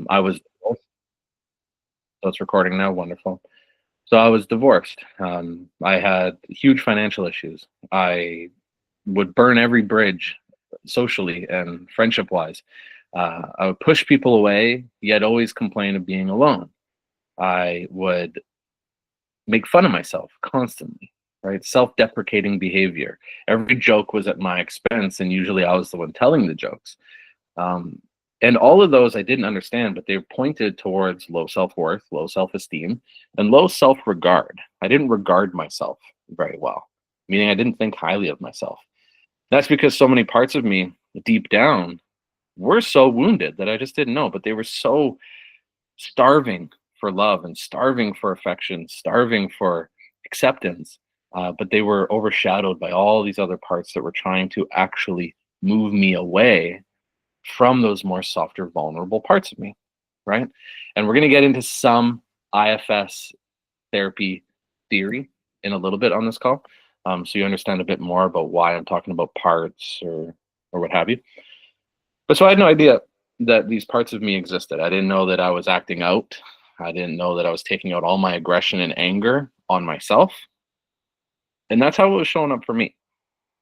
I was, so it's recording now. Wonderful. So I was divorced. I had huge financial issues. I would burn every bridge socially and friendship wise. I would push people away, yet always complain of being alone. I would make fun of myself constantly, right? Self deprecating behavior. Every joke was at my expense, and usually I was the one telling the jokes. Um, and all of those I didn't understand, but they pointed towards low self worth, low self esteem, and low self regard. I didn't regard myself very well, meaning I didn't think highly of myself. That's because so many parts of me deep down were so wounded that I just didn't know, but they were so starving for love and starving for affection, starving for acceptance. But they were overshadowed by all these other parts that were trying to actually move me away from those more softer, vulnerable parts of me, right? And we're going to get into some IFS therapy theory in a little bit on this call, so you understand a bit more about why I'm talking about parts or what have you. But so I had no idea that these parts of me existed. I didn't know that I was acting out. I didn't know that I was taking out all my aggression and anger on myself. And that's how it was showing up for me,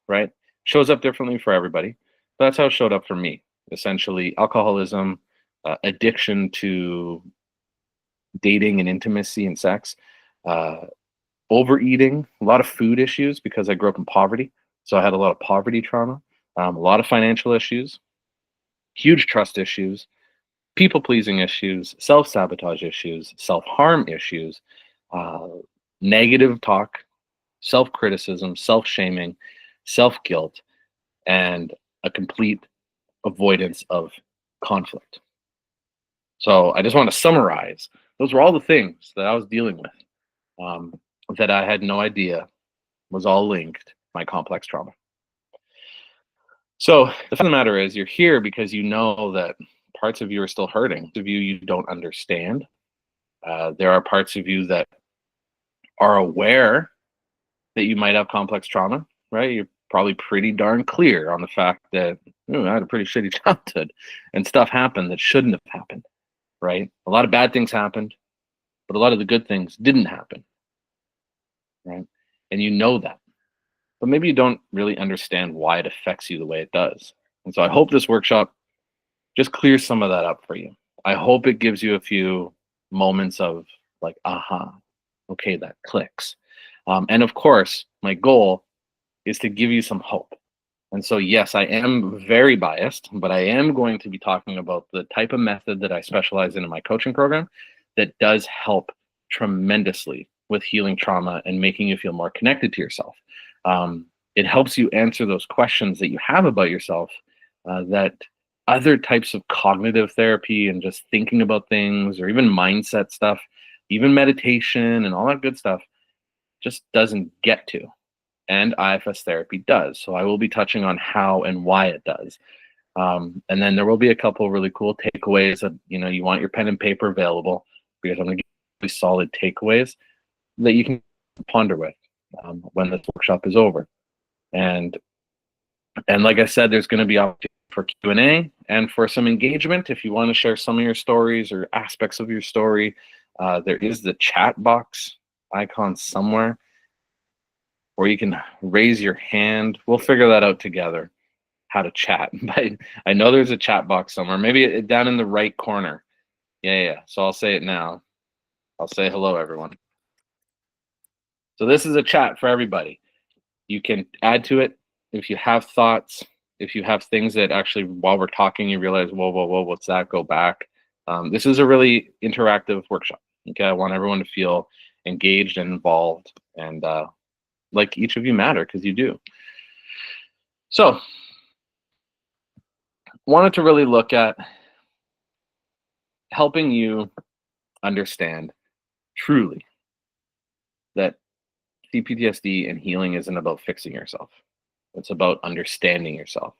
right? Shows up differently for everybody. But that's how it showed up for me. Essentially, alcoholism, addiction to dating and intimacy and sex, uh, overeating, a lot of food issues because I grew up in poverty. So I had a lot of poverty trauma, a lot of financial issues, huge trust issues, people pleasing issues, self sabotage issues, self harm issues, uh, negative talk, self criticism, self shaming, self guilt, and a complete avoidance of conflict. So I just want to summarize. Those were all the things that I was dealing with, um, that I had no idea was all linked my complex trauma. So the fact of the matter is, you're here because you know that parts of you are still hurting. Parts of you don't understand. There are parts of you that are aware that you might have complex trauma, right? You're probably pretty darn clear on the fact that I had a pretty shitty childhood and stuff happened that shouldn't have happened, right? A lot of bad things happened, but a lot of the good things didn't happen, right? And you know that. But maybe you don't really understand why it affects you the way it does. And so I hope this workshop just clears some of that up for you. I hope it gives you a few moments of like, aha, okay, that clicks. And of course, my goal is to give you some hope. And so, yes, I am very biased, but I am going to be talking about the type of method that I specialize in my coaching program that does help tremendously with healing trauma and making you feel more connected to yourself. It helps you answer those questions that you have about yourself, that other types of cognitive therapy and just thinking about things or even mindset stuff, even meditation and all that good stuff just doesn't get to. And IFS therapy does. So I will be touching on how and why it does. And then there will be a couple really cool takeaways that, you want your pen and paper available, because I'm going to give you solid takeaways that you can ponder with when this workshop is over. And like I said, there's going to be opportunity for Q&A and for some engagement. If you want to share some of your stories or aspects of your story, there is the chat box icon somewhere, or you can raise your hand. We'll figure that out together, how to chat. But I know there's a chat box somewhere, maybe down in the right corner. Yeah. So I'll say it now. I'll say hello, everyone. So this is a chat for everybody. You can add to it if you have thoughts, if you have things that actually, while we're talking, you realize, whoa, what's that? Go back. This is a really interactive workshop. Okay, I want everyone to feel engaged and involved, and like each of you matter, because you do. So wanted to really look at helping you understand truly that CPTSD and healing isn't about fixing yourself. It's about understanding yourself.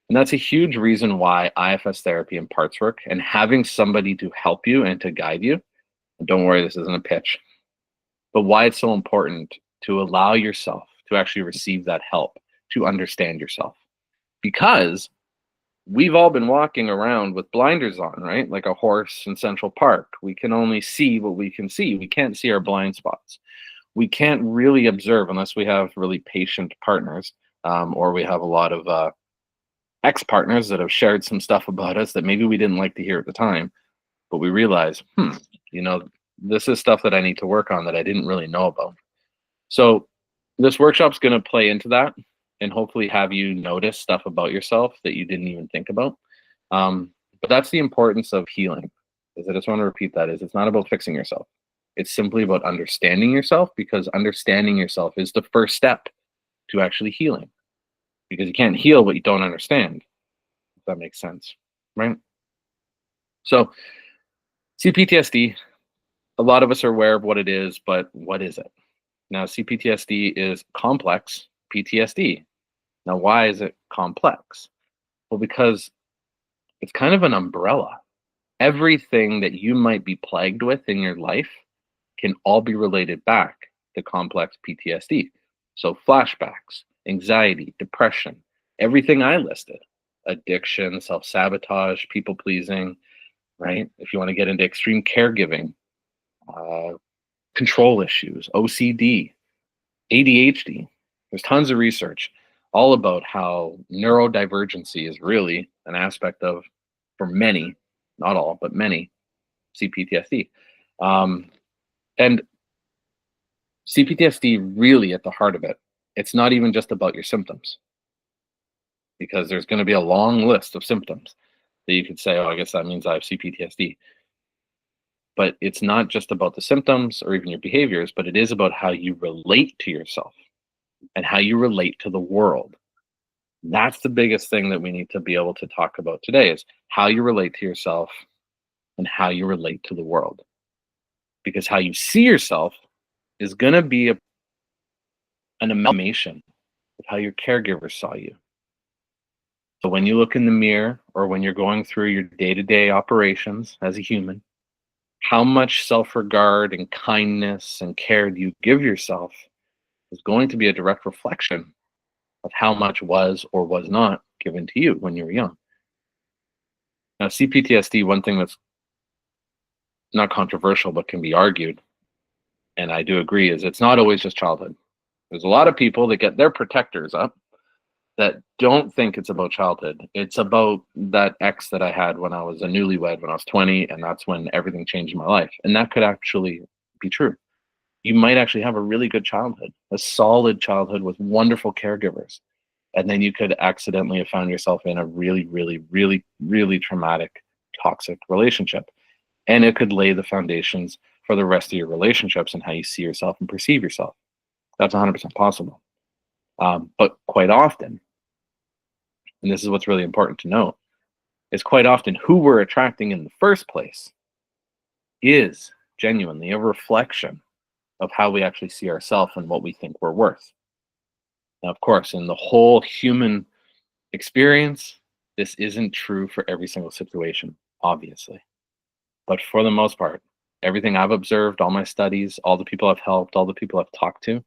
And that's a huge reason why IFS therapy and parts work and having somebody to help you and to guide you. And don't worry, this isn't a pitch, but why it's so important to allow yourself to actually receive that help to understand yourself. Because we've all been walking around with blinders on, right? Like a horse in Central Park. We can only see what we can see. We can't see our blind spots. We can't really observe unless we have really patient partners, or we have a lot of ex-partners that have shared some stuff about us that maybe we didn't like to hear at the time, but we realize, you know, this is stuff that I need to work on that I didn't really know about. So this workshop's going to play into that and hopefully have you notice stuff about yourself that you didn't even think about. But that's the importance of healing. Is I just want to repeat that is it's not about fixing yourself. It's simply about understanding yourself, because understanding yourself is the first step to actually healing, because you can't heal what you don't understand, if that makes sense, right? So CPTSD, a lot of us are aware of what it is, but what is it? Now, CPTSD is complex PTSD. Now, why is it complex? Well, because it's kind of an umbrella. Everything that you might be plagued with in your life can all be related back to complex PTSD. So flashbacks, anxiety, depression, everything I listed, addiction, self-sabotage, people-pleasing, right? If you want to get into extreme caregiving, control issues, OCD, ADHD. There's tons of research all about how neurodivergency is really an aspect of, for many, not all, but many, CPTSD. And CPTSD, really at the heart of it, it's not even just about your symptoms, because there's going to be a long list of symptoms that you could say, oh, I guess that means I have CPTSD. But it's not just about the symptoms or even your behaviors, but it is about how you relate to yourself and how you relate to the world. That's the biggest thing that we need to be able to talk about today, is how you relate to yourself and how you relate to the world. Because how you see yourself is going to be an amalgamation of how your caregivers saw you. So when you look in the mirror, or when you're going through your day-to-day operations as a human, how much self-regard and kindness and care do you give yourself is going to be a direct reflection of how much was or was not given to you when you were young. Now, CPTSD, one thing that's not controversial but can be argued, and I do agree, is it's not always just childhood. There's a lot of people that get their protectors up that don't think it's about childhood. It's about that ex that I had when I was a newlywed, when I was 20, and that's when everything changed in my life. And that could actually be true. You might actually have a really good childhood, a solid childhood with wonderful caregivers. And then you could accidentally have found yourself in a really, really, really, really traumatic, toxic relationship. And it could lay the foundations for the rest of your relationships and how you see yourself and perceive yourself. That's 100% possible. But quite often, and this is what's really important to note, is quite often who we're attracting in the first place is genuinely a reflection of how we actually see ourselves and what we think we're worth. Now, of course, in the whole human experience, this isn't true for every single situation, obviously. But for the most part, everything I've observed, all my studies, all the people I've helped, all the people I've talked to,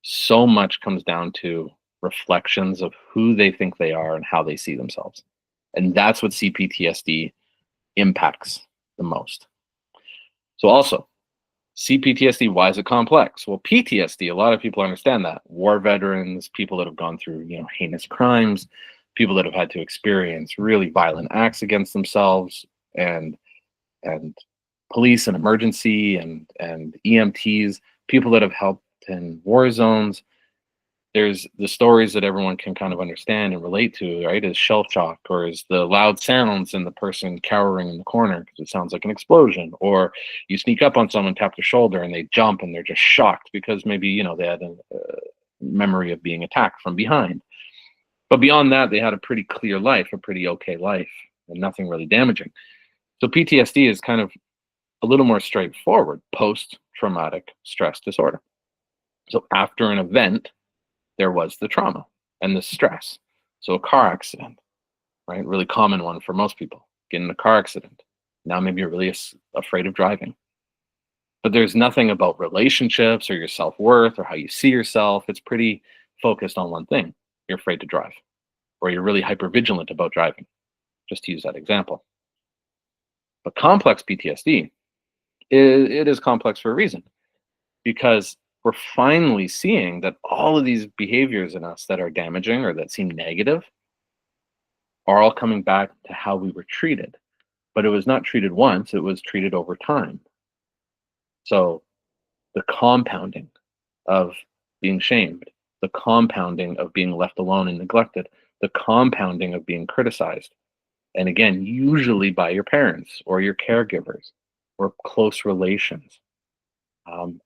so much comes down to reflections of who they think they are and how they see themselves. And that's what CPTSD impacts the most. So also, CPTSD, why is it complex? Well, PTSD, a lot of people understand that. War veterans, people that have gone through, heinous crimes, people that have had to experience really violent acts against themselves, and police and emergency and EMTs, people that have helped in war zones. There's the stories that everyone can kind of understand and relate to, right? Is shell shock, or is the loud sounds and the person cowering in the corner because it sounds like an explosion, or you sneak up on someone, tap their shoulder, and they jump and they're just shocked because maybe they had a memory of being attacked from behind. But beyond that, they had a pretty clear life, a pretty okay life, and nothing really damaging. So PTSD is kind of a little more straightforward, post-traumatic stress disorder. So after an event, there was the trauma and the stress. So a car accident, right? Really common one for most people. Get in a car accident. Now maybe you're really afraid of driving. But there's nothing about relationships or your self-worth or how you see yourself. It's pretty focused on one thing. You're afraid to drive. or you're really hypervigilant about driving, just to use that example. But complex PTSD, it is complex for a reason, because we're finally seeing that all of these behaviors in us that are damaging or that seem negative are all coming back to how we were treated. But it was not treated once, it was treated over time. So the compounding of being shamed, the compounding of being left alone and neglected, the compounding of being criticized. And again, usually by your parents or your caregivers or close relations.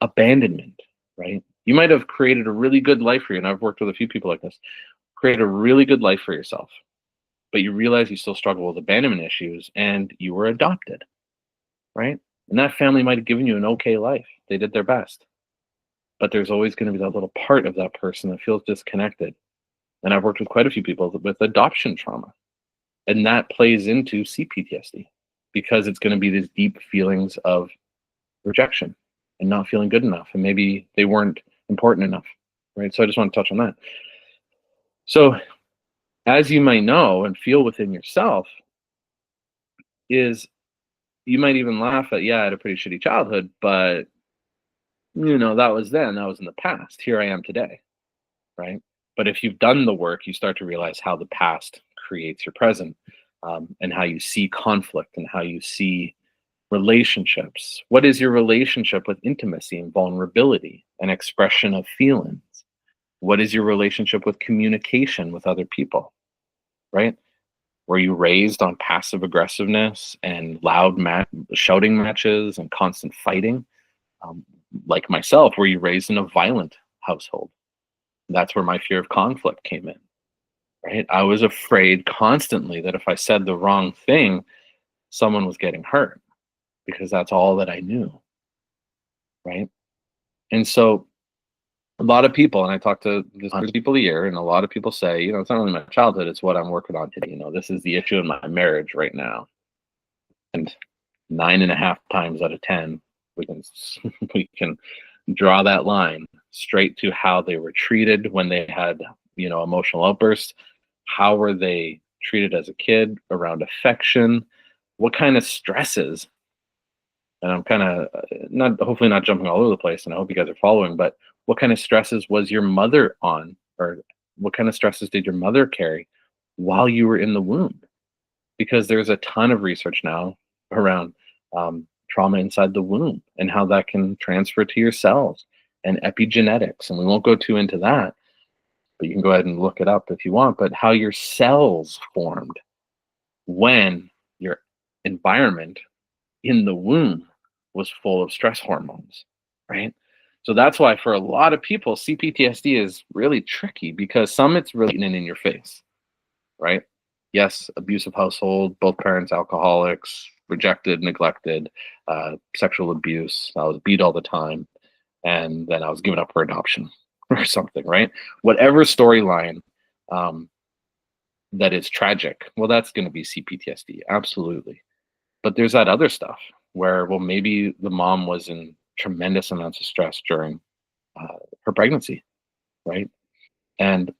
Abandonment, right? You might have created a really good life for you, and I've worked with a few people like this, create a really good life for yourself, but you realize you still struggle with abandonment issues and you were adopted, right? And that family might have given you an okay life. They did their best. But there's always going to be that little part of that person that feels disconnected. And I've worked with quite a few people with adoption trauma. And that plays into CPTSD because it's going to be these deep feelings of rejection and not feeling good enough. And maybe they weren't important enough, right? So I just want to touch on that. So as you might know and feel within yourself is you might even laugh at, yeah, I had a pretty shitty childhood, but that was then, that was in the past. Here I am today, right? But if you've done the work, you start to realize how the past creates your present, and how you see conflict and how you see relationships. What is your relationship with intimacy and vulnerability and expression of feelings? What is your relationship with communication with other people, right? Were you raised on passive aggressiveness and loud shouting matches and constant fighting? Like myself, were you raised in a violent household? That's where my fear of conflict came in, right? I was afraid constantly that if I said the wrong thing, someone was getting hurt because that's all that I knew, right? And so a lot of people, and I talk to hundreds of people a year, and a lot of people say, it's not really my childhood, it's what I'm working on today. This is the issue in my marriage right now. And 9.5 times out of 10, we can draw that line straight to how they were treated when they had, emotional outbursts. How were they treated as a kid around affection? What kind of stresses? And I'm kind of hopefully not jumping all over the place, and I hope you guys are following, but what kind of stresses was your mother on, or what kind of stresses did your mother carry while you were in the womb? Because there's a ton of research now around trauma inside the womb and how that can transfer to your cells and epigenetics. And we won't go too into that, but you can go ahead and look it up if you want, but how your cells formed when your environment in the womb was full of stress hormones, right? So that's why for a lot of people, CPTSD is really tricky because some it's really in your face, right? Yes, abusive household, both parents alcoholics, rejected, neglected, sexual abuse. I was beat all the time, and then I was given up for adoption or something, right? Whatever storyline that is tragic, well, that's going to be CPTSD, absolutely. But there's that other stuff where, well, maybe the mom was in tremendous amounts of stress during her pregnancy, right? And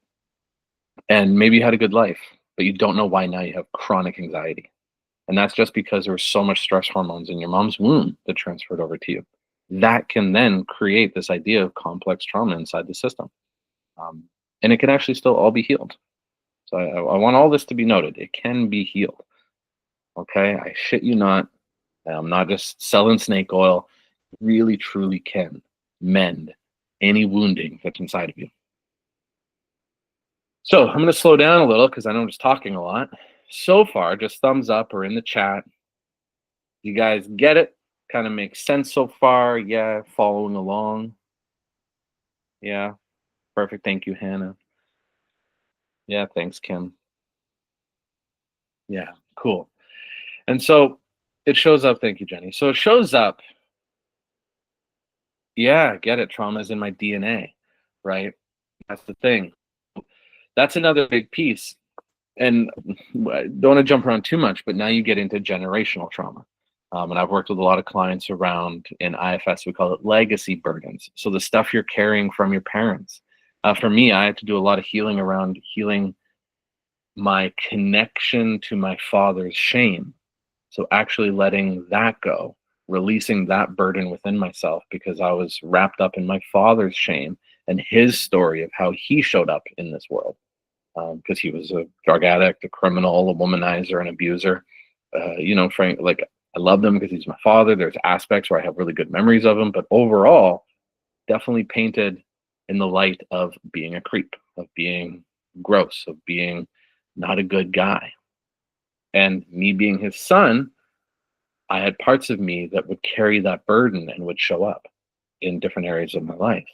maybe you had a good life, but you don't know why now you have chronic anxiety. And that's just because there was so much stress hormones in your mom's womb that transferred over to you. That can then create this idea of complex trauma inside the system. And it can actually still all be healed. So I want all this to be noted. It can be healed. Okay? I shit you not. I'm not just selling snake oil. Really, truly can mend any wounding that's inside of you. So I'm going to slow down a little because I know I'm just talking a lot. So far, just thumbs up or in the chat. You guys get it? Kind of makes sense so far? Yeah, following along. Yeah, perfect. Thank you, Hannah. Yeah, thanks, Kim. Yeah, cool. And so it shows up. Thank you, Jenny. So it shows up. Yeah, get it. Trauma is in my DNA, right? That's the thing. That's another big piece. And I don't want to jump around too much, but now you get into generational trauma. And I've worked with a lot of clients around in IFS, we call it legacy burdens. So the stuff you're carrying from your parents. For me, I had to do a lot of healing around healing my connection to my father's shame. So actually letting that go, releasing that burden within myself because I was wrapped up in my father's shame and his story of how he showed up in this world. Because he was a drug addict, a criminal, a womanizer, an abuser. Frank, like I loved him because he's my father. There's aspects where I have really good memories of him, but overall, definitely painted in the light of being a creep, of being gross, of being not a good guy. And me being his son, I had parts of me that would carry that burden and would show up in different areas of my life,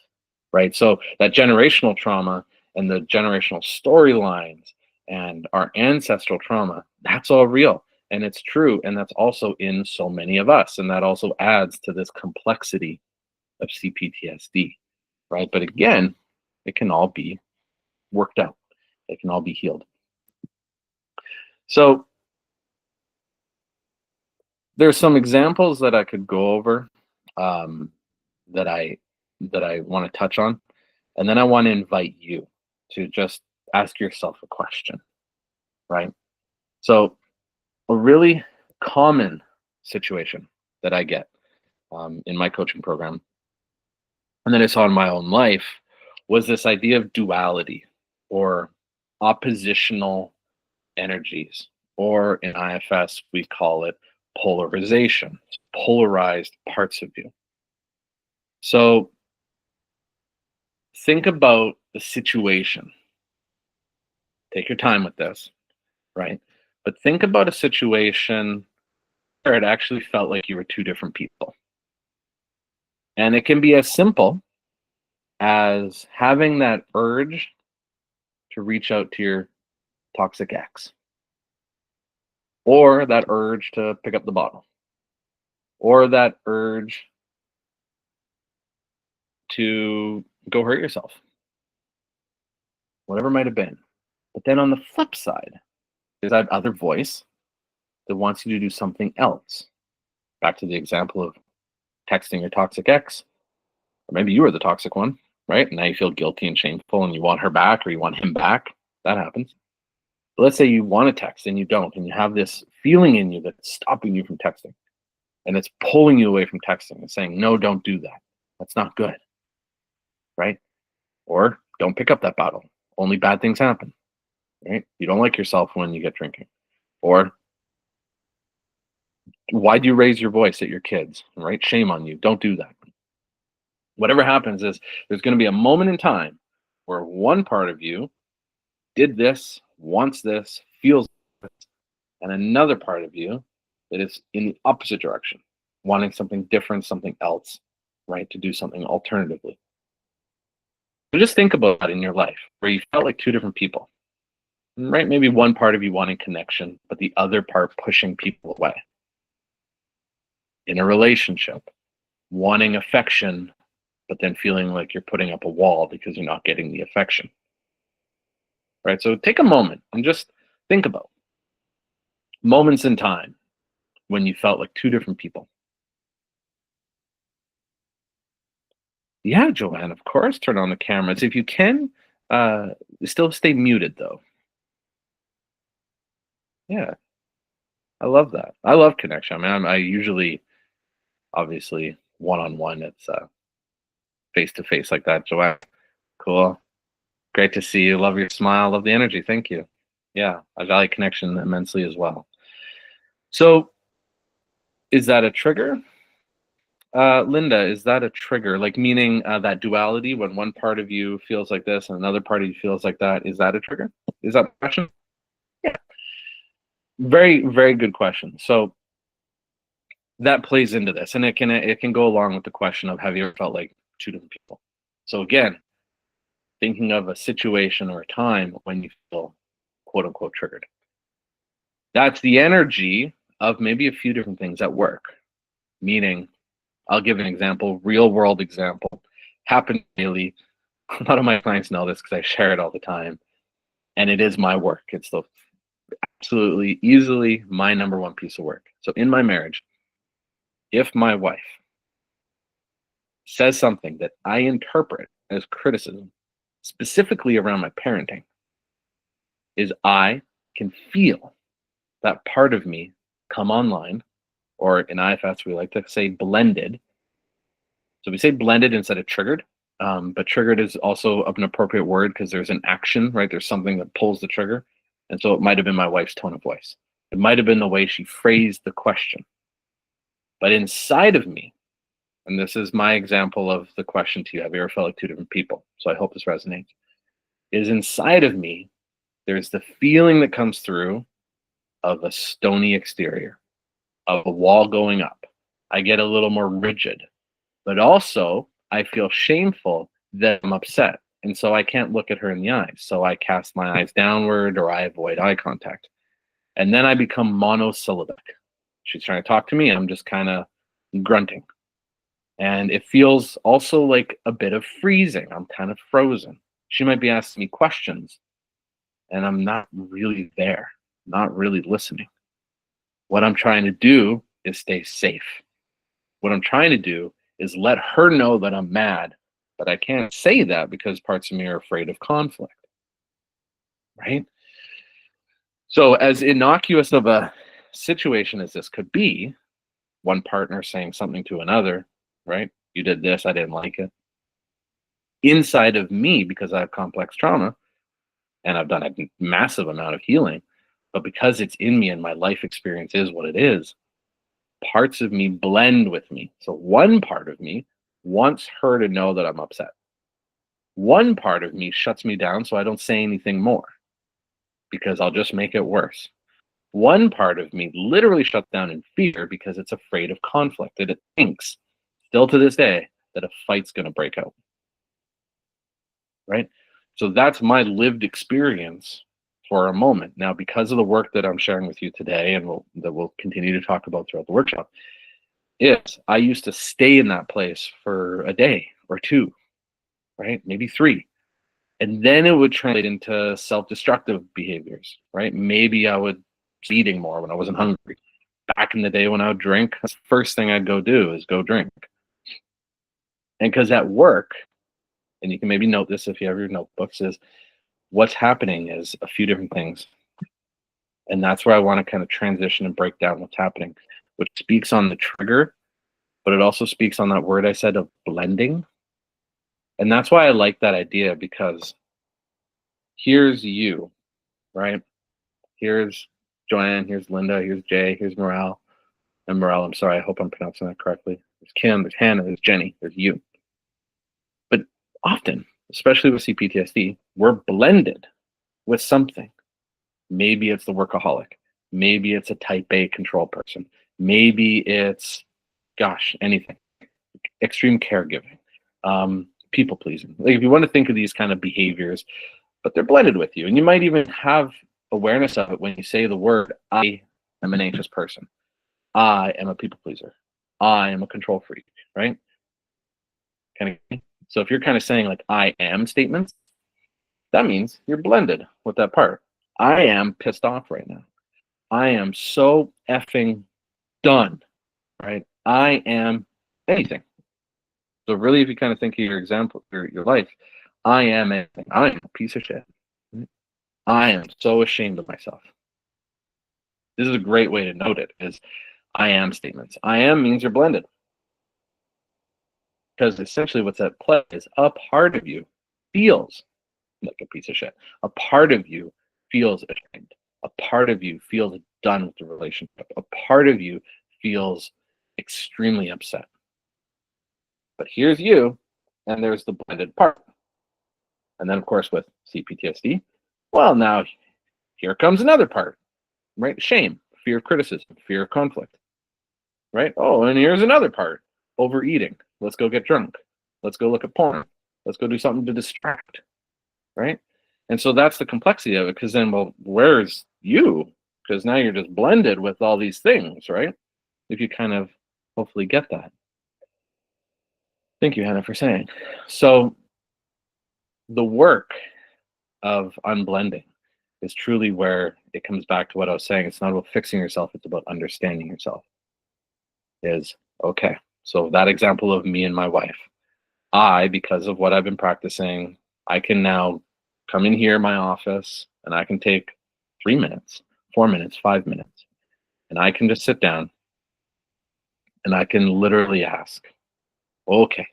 right? So that generational trauma and the generational storylines and our ancestral trauma, that's all real and it's true. And that's also in so many of us. And that also adds to this complexity of CPTSD, right? But again, it can all be worked out, it can all be healed. So there's some examples that I could go over um, that I want to touch on, and then I want to invite you to just ask yourself a question, right? So a really common situation that I get in my coaching program, and that I saw in my own life, was this idea of duality or oppositional energies, or in IFS we call it polarization, polarized parts of you. So think about the situation. Take your time with this, right? But think about a situation where it actually felt like you were two different people. And it can be as simple as having that urge to reach out to your toxic ex, or that urge to pick up the bottle, or that urge to go hurt yourself, whatever it might have been. But then on the flip side, there's that other voice that wants you to do something else. Back to the example of texting your toxic ex, or maybe you were the toxic one, right? And now you feel guilty and shameful and you want her back or you want him back. That happens. But let's say you want to text and you don't, and you have this feeling in you that's stopping you from texting and it's pulling you away from texting and saying, no, don't do that. That's not good, right? Or don't pick up that bottle. Only bad things happen, right? You don't like yourself when you get drinking. Or why do you raise your voice at your kids, right? Shame on you. Don't do that. Whatever happens is there's going to be a moment in time where one part of you did this, wants this, feels this, and another part of you that is in the opposite direction, wanting something different, something else, right? To do something alternatively. So just think about that in your life where you felt like two different people, right? Maybe one part of you wanting connection, but the other part pushing people away. In a relationship, wanting affection, but then feeling like you're putting up a wall because you're not getting the affection. Right? So take a moment and just think about moments in time when you felt like two different people. Yeah, Joanne, of course, turn on the cameras. If you can, still stay muted though. Yeah, I love that. I love connection. I mean, I usually, obviously, one-on-one, it's face-to-face like that. Joanne, cool. Great to see you. Love your smile. Love the energy. Thank you. Yeah, I value connection immensely as well. So, is that a trigger? Linda, is that a trigger? Like meaning that duality when one part of you feels like this and another part of you feels like that. Is that a trigger? Is that a question? Yeah. Very, very good question. So that plays into this, and it can go along with the question of have you ever felt like two different people? So again, thinking of a situation or a time when you feel quote unquote triggered. That's the energy of maybe a few different things at work. Meaning, I'll give an example, real world example. Happened daily. A lot of my clients know this because I share it all the time. And it is my work. It's the absolutely easily my number one piece of work. So in my marriage, if my wife says something that I interpret as criticism, specifically around my parenting, is I can feel that part of me come online, or in IFS, we like to say blended. So we say blended instead of triggered, but triggered is also an appropriate word because there's an action, right? There's something that pulls the trigger. And so it might have been my wife's tone of voice. It might have been the way she phrased the question. But inside of me, and this is my example of the question to you, have you ever felt like two different people? So I hope this resonates. Is inside of me, there's the feeling that comes through of a stony exterior, of a wall going up. I get a little more rigid, but also I feel shameful that I'm upset. And so I can't look at her in the eyes. So I cast my eyes downward or I avoid eye contact. And then I become monosyllabic. She's trying to talk to me. I'm just kind of grunting. And it feels also like a bit of freezing. I'm kind of frozen. She might be asking me questions and I'm not really there, not really listening. What I'm trying to do is stay safe. What I'm trying to do is let her know that I'm mad, but I can't say that because parts of me are afraid of conflict, right? So as innocuous of a situation as this could be, one partner saying something to another, right? You did this, I didn't like it. Inside of me, because I have complex trauma and I've done a massive amount of healing, but because it's in me and my life experience is what it is, parts of me blend with me. So one part of me wants her to know that I'm upset. One part of me shuts me down so I don't say anything more because I'll just make it worse. One part of me literally shuts down in fear because it's afraid of conflict, that it thinks, still to this day, that a fight's going to break out. Right? So that's my lived experience for a moment. Now, because of the work that I'm sharing with you today and that we'll continue to talk about throughout the workshop, is I used to stay in that place for a day or two, right? Maybe three. And then it would translate into self-destructive behaviors, right? Maybe I would be eating more when I wasn't hungry. Back in the day when I would drink, the first thing I'd go do is go drink. And because at work, and you can maybe note this if you have your notebooks, is what's happening is a few different things. And that's where I want to kind of transition and break down what's happening, which speaks on the trigger, but it also speaks on that word I said of blending. And that's why I like that idea, because here's you, right? Here's Joanne, here's Linda, here's Jay, here's Morale. And Morale, I'm sorry, I hope I'm pronouncing that correctly. There's Kim, there's Hannah, there's Jenny, there's you. But often, especially with CPTSD, we're blended with something. Maybe it's the workaholic. Maybe it's a type A control person. Maybe it's, gosh, anything. Extreme caregiving, people pleasing. Like if you want to think of these kind of behaviors, but they're blended with you. And you might even have awareness of it when you say the word, I am an anxious person. I am a people pleaser. I am a control freak, right? Kind of. So if you're kind of saying like I am statements, that means you're blended with that part. I am pissed off right now. I am so effing done, right? I am anything. So really, if you kind of think of your example, your life, I am anything. I am a piece of shit. I am so ashamed of myself. This is a great way to note it, is I am statements. I am means you're blended. Because essentially what's at play is a part of you feels like a piece of shit. A part of you feels ashamed. A part of you feels done with the relationship. A part of you feels extremely upset. But here's you, and there's the blended part. And then, of course, with CPTSD, well, now here comes another part, right? Shame, fear of criticism, fear of conflict, right? Oh, and here's another part, overeating. Let's go get drunk. Let's go look at porn. Let's go do something to distract, right? And so that's the complexity of it, because then, well, where's you? Because now you're just blended with all these things, right? If you kind of hopefully get that. Thank you, Hannah, for saying. So the work of unblending is truly where it comes back to what I was saying. It's not about fixing yourself, it's about understanding yourself. Is, okay, so that example of me and my wife, because of what I've been practicing, I can now come in here in my office and I can take 3 minutes, 4 minutes, 5 minutes. And I can just sit down and I can literally ask, okay,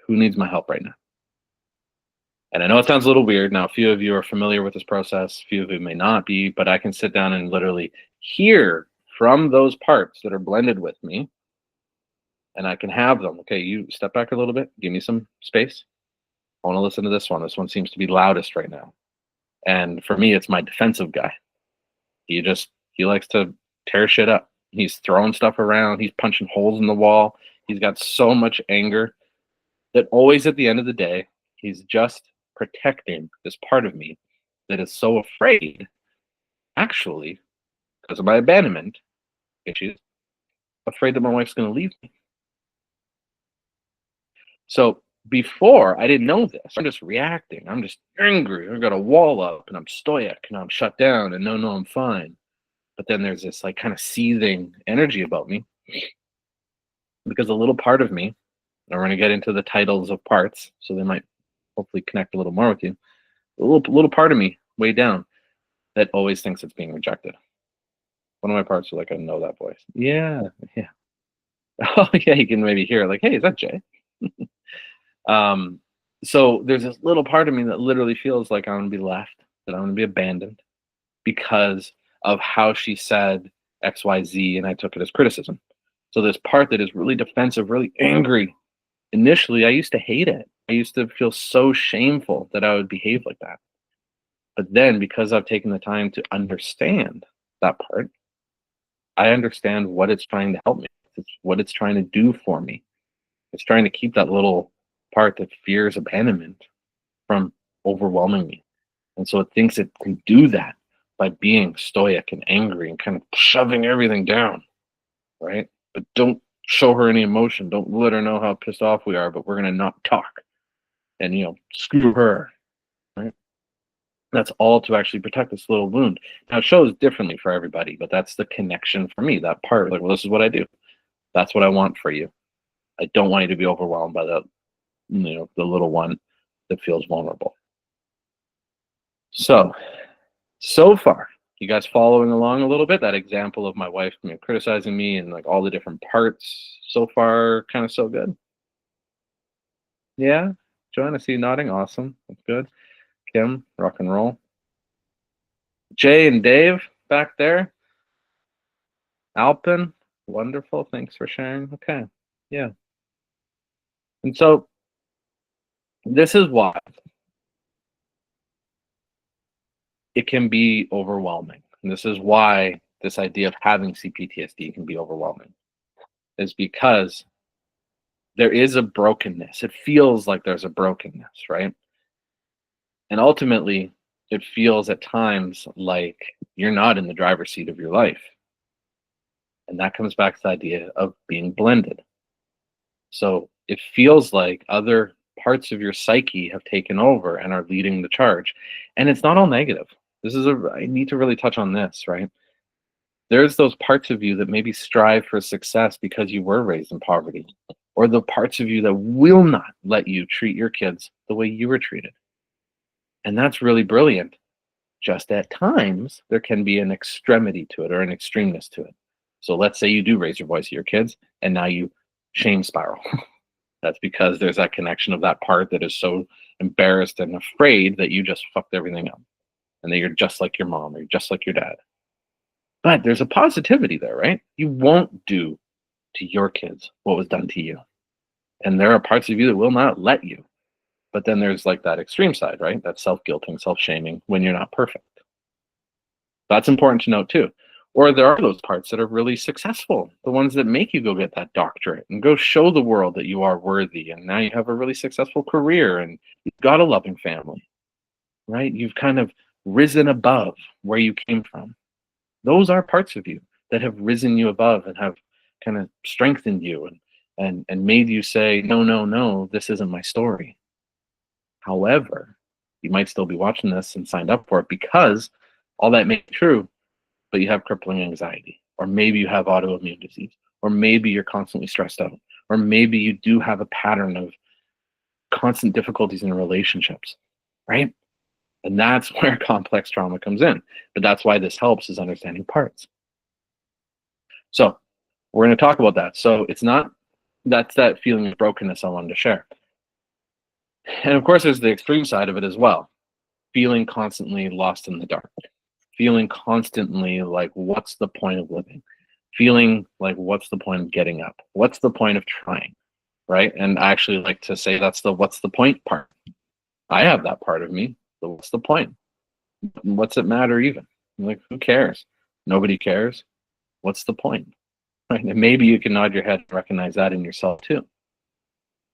who needs my help right now? And I know it sounds a little weird. Now, a few of you are familiar with this process, a few of you may not be, but I can sit down and literally hear from those parts that are blended with me, and I can have them. Okay, you step back a little bit, give me some space. I want to listen to this one. This one seems to be loudest right now. And for me, it's my defensive guy. He likes to tear shit up. He's throwing stuff around. He's punching holes in the wall. He's got so much anger that always at the end of the day, he's just protecting this part of me that is so afraid, actually, because of my abandonment issues, afraid that my wife's going to leave me. So before, I didn't know this. I'm just reacting. I'm just angry. I've got a wall up and I'm stoic and I'm shut down and no, I'm fine. But then there's this like kind of seething energy about me because a little part of me, and we're going to get into the titles of parts, so they might hopefully connect a little more with you. A little part of me way down that always thinks it's being rejected. One of my parts are like, I know that voice. Yeah. Oh yeah, you can maybe hear it like, hey, is that Jay? So there's this little part of me that literally feels like I'm gonna be left, that I'm gonna be abandoned because of how she said XYZ, and I took it as criticism. So this part that is really defensive, really angry. Initially, I used to hate it. I used to feel so shameful that I would behave like that. But then, because I've taken the time to understand that part, I understand what it's trying to help me. It's what it's trying to do for me. It's trying to keep that little part that fears abandonment from overwhelming me. And so it thinks it can do that by being stoic and angry and kind of shoving everything down, right? But don't show her any emotion. Don't let her know how pissed off we are, but we're going to not talk and, screw her, right? That's all to actually protect this little wound. Now, it shows differently for everybody, but that's the connection for me, that part. Like, well, this is what I do. That's what I want for you. I don't want you to be overwhelmed by the little one that feels vulnerable. So far, you guys following along a little bit? That example of my wife criticizing me and like all the different parts so far, kind of so good. Yeah, Joanna, see you nodding. Awesome, that's good. Kim, rock and roll. Jay and Dave back there. Alpin, wonderful. Thanks for sharing. Okay, yeah. And so this is why it can be overwhelming. And this is why this idea of having CPTSD can be overwhelming, is because there is a brokenness. It feels like there's a brokenness, right? And ultimately, it feels at times like you're not in the driver's seat of your life. And that comes back to the idea of being blended. So it feels like other parts of your psyche have taken over and are leading the charge. And it's not all negative. I need to really touch on this, right? There's those parts of you that maybe strive for success because you were raised in poverty, or the parts of you that will not let you treat your kids the way you were treated. And that's really brilliant. Just at times, there can be an extremity to it or an extremeness to it. So let's say you do raise your voice at your kids and now you shame spiral. That's because there's that connection of that part that is so embarrassed and afraid that you just fucked everything up and that you're just like your mom or you're just like your dad. But there's a positivity there, right? You won't do to your kids what was done to you. And there are parts of you that will not let you. But then there's like that extreme side, right? That self-guilting, self-shaming when you're not perfect. That's important to note too. Or there are those parts that are really successful, the ones that make you go get that doctorate and go show the world that you are worthy. And now you have a really successful career and you've got a loving family, right? You've kind of risen above where you came from. Those are parts of you that have risen you above and have kind of strengthened you and made you say, no, this isn't my story. However, you might still be watching this and signed up for it because all that may be true, but you have crippling anxiety, or maybe you have autoimmune disease, or maybe you're constantly stressed out, or maybe you do have a pattern of constant difficulties in relationships, right? And that's where complex trauma comes in. But that's why this helps, is understanding parts. So we're going to talk about that. So it's not, that's that feeling of brokenness I wanted to share. And of course, there's the extreme side of it as well. Feeling constantly lost in the dark. Feeling constantly like, what's the point of living? Feeling like, what's the point of getting up? What's the point of trying? Right? And I actually like to say that's the what's the point part. I have that part of me. So what's the point? What's it matter even? Like, who cares? Nobody cares. What's the point? Right? And maybe you can nod your head and recognize that in yourself too.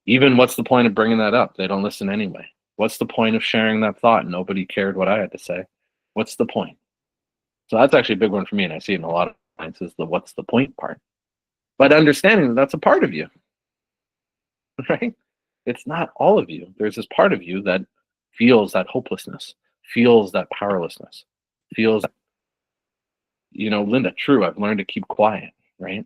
Even what's the point of bringing that up? They don't listen anyway. What's the point of sharing that thought? Nobody cared what I had to say. What's the point? So that's actually a big one for me, and I see it in a lot of clients, is the what's the point part. But understanding that that's a part of you, right? It's not all of you. There's this part of you that feels that hopelessness, feels that powerlessness, feels, Linda, true, I've learned to keep quiet, right?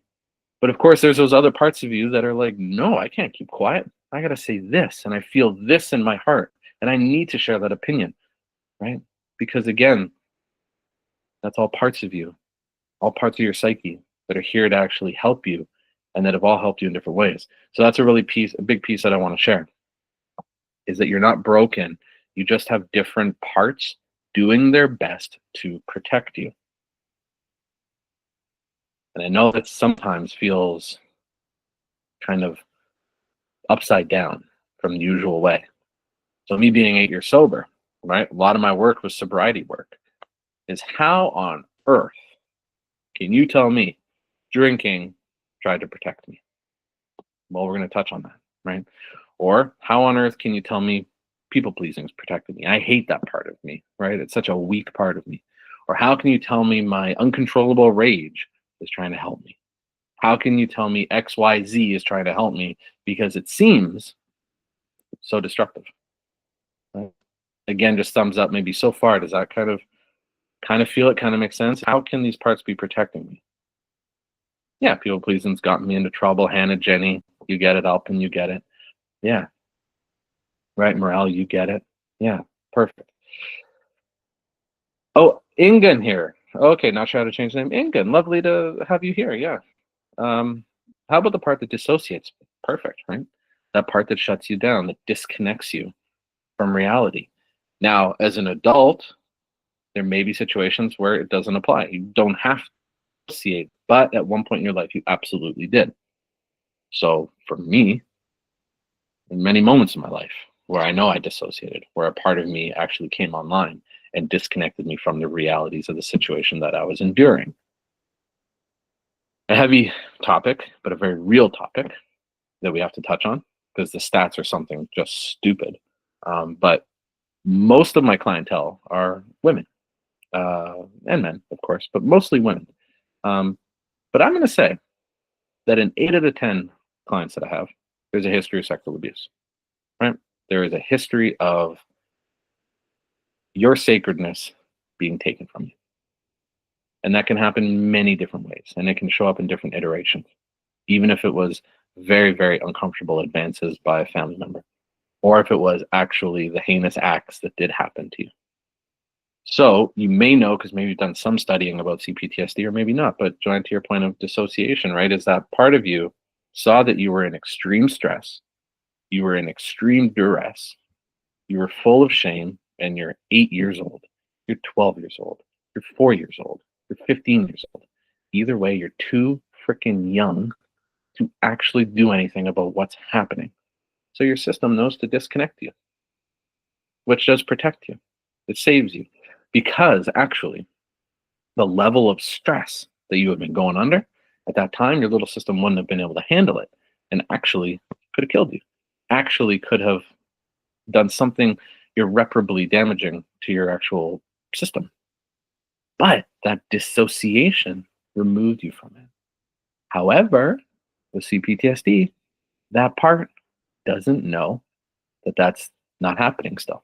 But of course, there's those other parts of you that are like, no, I can't keep quiet. I got to say this, and I feel this in my heart, and I need to share that opinion, right? Because again, that's all parts of you, all parts of your psyche that are here to actually help you, and that have all helped you in different ways. So that's a big piece that I want to share, is that you're not broken. You just have different parts doing their best to protect you. And I know that sometimes feels kind of upside down from the usual way. So me being 8 years sober, right? A lot of my work was sobriety work. Is how on earth can you tell me drinking tried to protect me? Well, we're going to touch on that, right? Or how on earth can you tell me people pleasing is protecting me? I hate that part of me, right? It's such a weak part of me. Or how can you tell me my uncontrollable rage is trying to help me? How can you tell me XYZ is trying to help me because it seems so destructive? Right? Again, just thumbs up maybe so far. Does that kind of feel it? Kind of makes sense? How can these parts be protecting me? Yeah, people pleasing's gotten me into trouble. Hannah, Jenny, you get it. Alpin, you get it. Yeah. Right, Morale, you get it. Yeah, perfect. Oh, Ingun here. Okay, not sure how to change the name. Ingun, lovely to have you here. Yeah. How about the part that dissociates? Perfect, right? That part that shuts you down, that disconnects you from reality. Now, as an adult, there may be situations where it doesn't apply. You don't have to dissociate, but at one point in your life, you absolutely did. So for me, in many moments in my life where I know I dissociated, where a part of me actually came online and disconnected me from the realities of the situation that I was enduring. A heavy topic, but a very real topic that we have to touch on, because the stats are something just stupid. But most of my clientele are women and men, of course, but mostly women. But I'm going to say that in 8 out of 10 clients that I have, there's a history of sexual abuse, right? There is a history of your sacredness being taken from you. And that can happen in many different ways, and it can show up in different iterations, even if it was very, very uncomfortable advances by a family member, or if it was actually the heinous acts that did happen to you. So you may know, because maybe you've done some studying about CPTSD, or maybe not, but Joanne, to your point of dissociation, right, is that part of you saw that you were in extreme stress, you were in extreme duress, you were full of shame, and you're 8 years old, you're 12 years old, you're 4 years old, you're 15 years old. Either way, you're too freaking young to actually do anything about what's happening. So your system knows to disconnect you, which does protect you. It saves you. Because actually, the level of stress that you have been going under at that time, your little system wouldn't have been able to handle it, and actually could have killed you. Actually could have done something irreparably damaging to your actual system. But that dissociation removed you from it. However, with CPTSD, that part doesn't know that that's not happening still,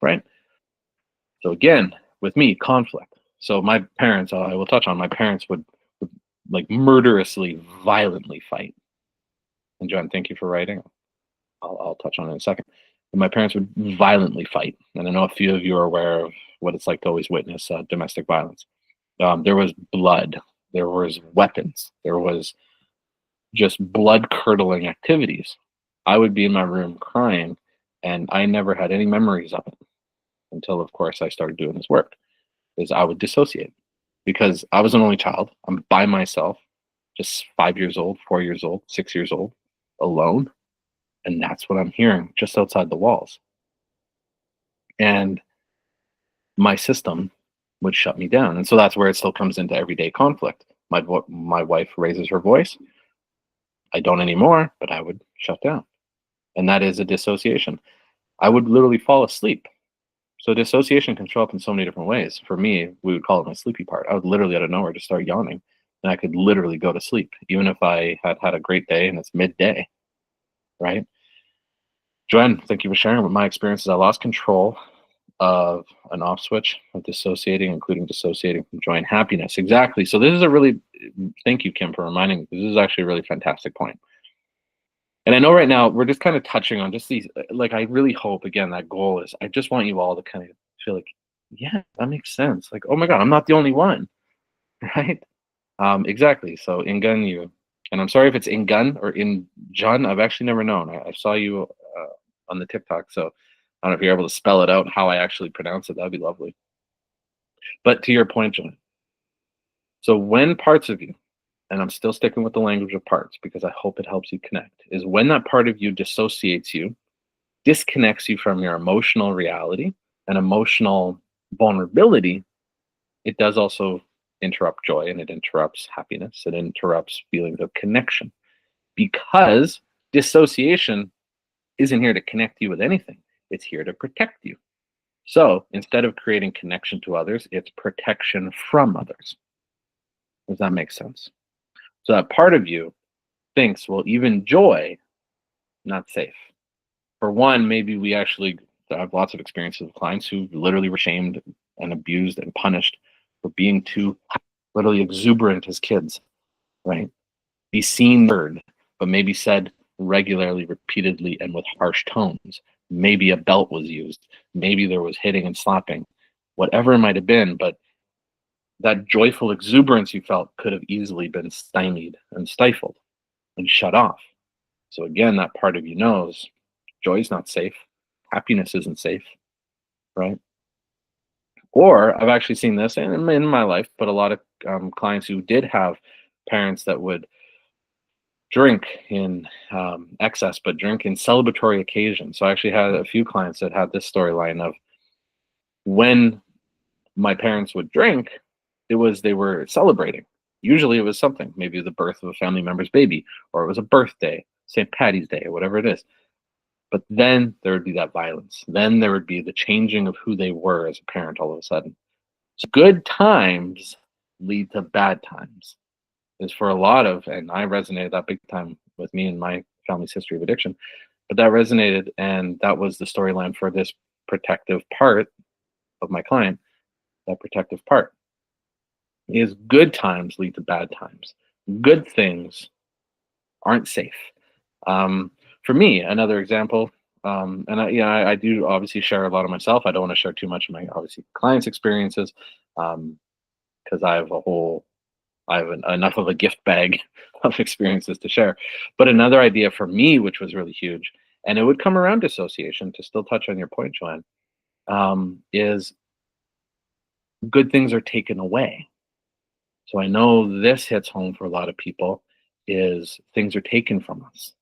right? So again, with me, conflict. So my parents, I will touch on, my parents would like murderously, violently fight. And John, thank you for writing. I'll touch on it in a second. my parents would violently fight. And I know a few of you are aware of what it's like to always witness domestic violence. There was blood, there was weapons, there was just blood curdling activities. I would be in my room crying, and I never had any memories of it until, of course, I started doing this work. Is I would dissociate because I was an only child. I'm by myself, just 5 years old, 4 years old, 6 years old, alone, and that's what I'm hearing just outside the walls. And my system would shut me down, and so that's where it still comes into everyday conflict. My wife raises her voice. I don't anymore, but I would shut down, and that is a dissociation. I would literally fall asleep. So dissociation can show up in so many different ways. For me, we would call it my sleepy part. I would literally out of nowhere just start yawning, and I could literally go to sleep, even if I had had a great day and it's midday, right? Joanne, thank you for sharing. With my experiences, I lost control of an off switch of dissociating, including dissociating from joy and happiness. Exactly. So this is a really, thank you, Kim, for reminding me. This is actually a really fantastic point. And I know right now we're just kind of touching on just these, like, I really hope, again, that goal is, I just want you all to kind of feel like, yeah, that makes sense. Like, oh my God, I'm not the only one, right? Exactly. So in gun you, and I'm sorry if it's in gun or in John, I've actually never known. I saw you on the TikTok, so I don't know if you're able to spell it out how I actually pronounce it. That'd be lovely. But to your point, John, so when parts of you, and I'm still sticking with the language of parts because I hope it helps you connect, is when that part of you dissociates you, disconnects you from your emotional reality and emotional vulnerability, it does also interrupt joy, and it interrupts happiness. It interrupts feelings of connection, because dissociation isn't here to connect you with anything. It's here to protect you. So instead of creating connection to others, it's protection from others. Does that make sense? So that part of you thinks, well, even joy, not safe. For one, maybe we actually have lots of experiences with clients who literally were shamed and abused and punished for being too literally exuberant as kids, right? Be seen, heard, but maybe said regularly, repeatedly, and with harsh tones. Maybe a belt was used. Maybe there was hitting and slapping, whatever it might have been. But that joyful exuberance you felt could have easily been stymied and stifled and shut off. So again, that part of you knows joy is not safe. Happiness isn't safe, right? Or I've actually seen this in my life, but a lot of clients who did have parents that would drink in excess, but drink in celebratory occasions. So I actually had a few clients that had this storyline of, when my parents would drink, it was they were celebrating. Usually it was something, maybe the birth of a family member's baby, or it was a birthday, St. Patty's Day, or whatever it is. But then there would be that violence. Then there would be the changing of who they were as a parent all of a sudden. So good times lead to bad times. Is for a lot of, and I resonated that big time with me and my family's history of addiction, but that resonated, and that was the storyline for this protective part of my client. That protective part is good times lead to bad times. Good things aren't safe. For me, another example, and I do obviously share a lot of myself. I don't want to share too much of my obviously clients' experiences, because I have enough of a gift bag of experiences to share. But another idea for me, which was really huge, and it would come around dissociation, to still touch on your point, Joanne, is good things are taken away. So I know this hits home for a lot of people, is things are taken from us.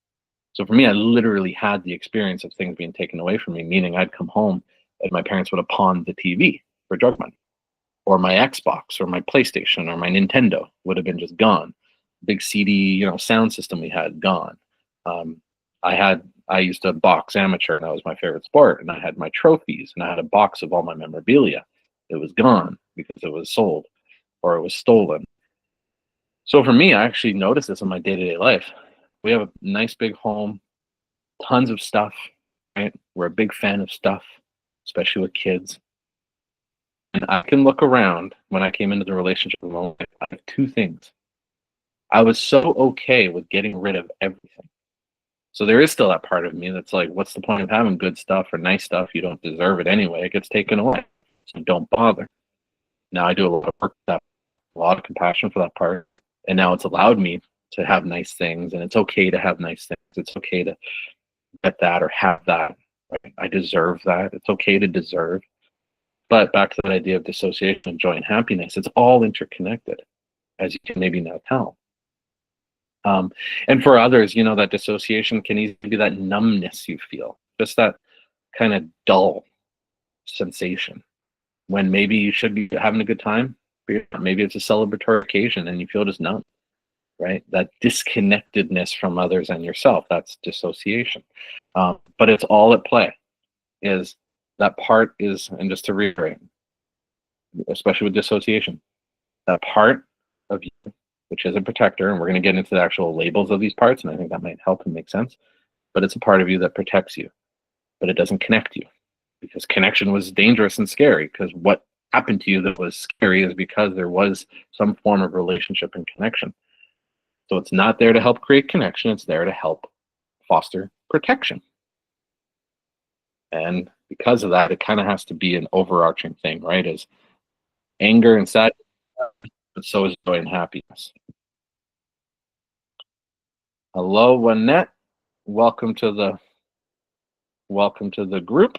So for me, I literally had the experience of things being taken away from me, meaning I'd come home and my parents would have pawned the TV for drug money, or my Xbox or my PlayStation or my Nintendo would have been just gone. Big CD, sound system we had, gone. I used to box amateur, and that was my favorite sport. And I had my trophies, and I had a box of all my memorabilia. It was gone because it was sold or it was stolen. So for me, I actually noticed this in my day-to-day life. We have a nice big home, tons of stuff, right? We're a big fan of stuff, especially with kids. And I can look around when I came into the relationship with my wife. I have two things. I was so okay with getting rid of everything. So there is still that part of me that's like, what's the point of having good stuff or nice stuff? You don't deserve it anyway. It gets taken away. So don't bother. Now I do a lot of work with that, a lot of compassion for that part. And now it's allowed me to have nice things, and it's okay to have nice things. It's okay to get that or have that. Right? I deserve that. It's okay to deserve. But back to that idea of dissociation, joy, and happiness, it's all interconnected, as you can maybe now tell. And for others, that dissociation can easily be that numbness you feel, just that kind of dull sensation when maybe you should be having a good time. Maybe it's a celebratory occasion and you feel just numb, right? That disconnectedness from others and yourself, that's dissociation. But it's all at play is that part is, and just to reiterate, especially with dissociation, that part of you, which is a protector, and we're going to get into the actual labels of these parts, and I think that might help and make sense, but it's a part of you that protects you, but it doesn't connect you, because connection was dangerous and scary, because what happened to you that was scary is because there was some form of relationship and connection. So it's not there to help create connection, it's there to help foster protection. And because of that, it kind of has to be an overarching thing, right? Is anger and sadness, but so is joy and happiness. Hello, Juanette. Welcome to the group.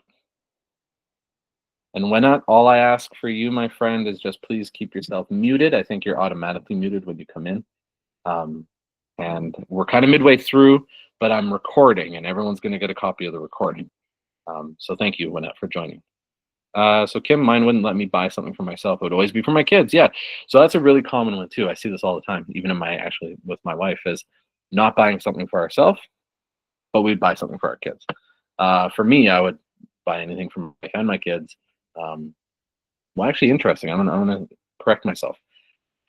And Juanette, all I ask for you, my friend, is just please keep yourself muted. I think you're automatically muted when you come in. And we're kind of midway through, but I'm recording, and everyone's going to get a copy of the recording. So thank you, Juanette, for joining. So Kim, mine wouldn't let me buy something for myself. It would always be for my kids. Yeah. So that's a really common one too. I see this all the time, even with my wife, is not buying something for ourselves, but we'd buy something for our kids. For me, I would buy anything for my wife and my kids. Well, actually, interesting. I'm gonna correct myself.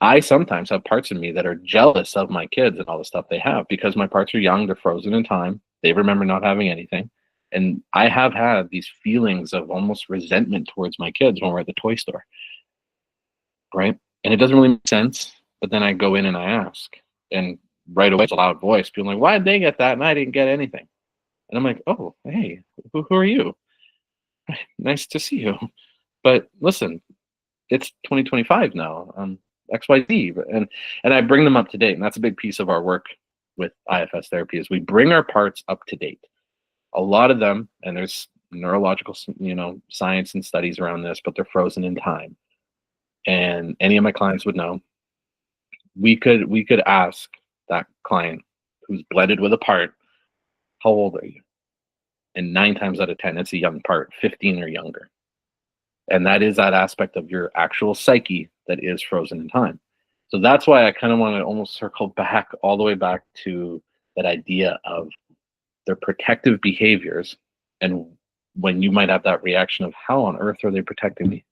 I sometimes have parts of me that are jealous of my kids and all the stuff they have, because my parts are young, they're frozen in time. They remember not having anything. And I have had these feelings of almost resentment towards my kids when we're at the toy store, right? And it doesn't really make sense, but then I go in and I ask, and right away it's a loud voice, people like, why did they get that and I didn't get anything? And I'm like, oh, hey, who are you? Nice to see you. But listen, it's 2025 now, XYZ, and I bring them up to date, and that's a big piece of our work with IFS therapy is we bring our parts up to date. A lot of them, and there's neurological, science and studies around this, but they're frozen in time. And any of my clients would know. We could ask that client who's blended with a part, how old are you? And 9 times out of 10, it's a young part, 15 or younger. And that is that aspect of your actual psyche that is frozen in time. So that's why I kind of want to almost circle back all the way back to that idea of their protective behaviors, and when you might have that reaction of how on earth are they protecting me,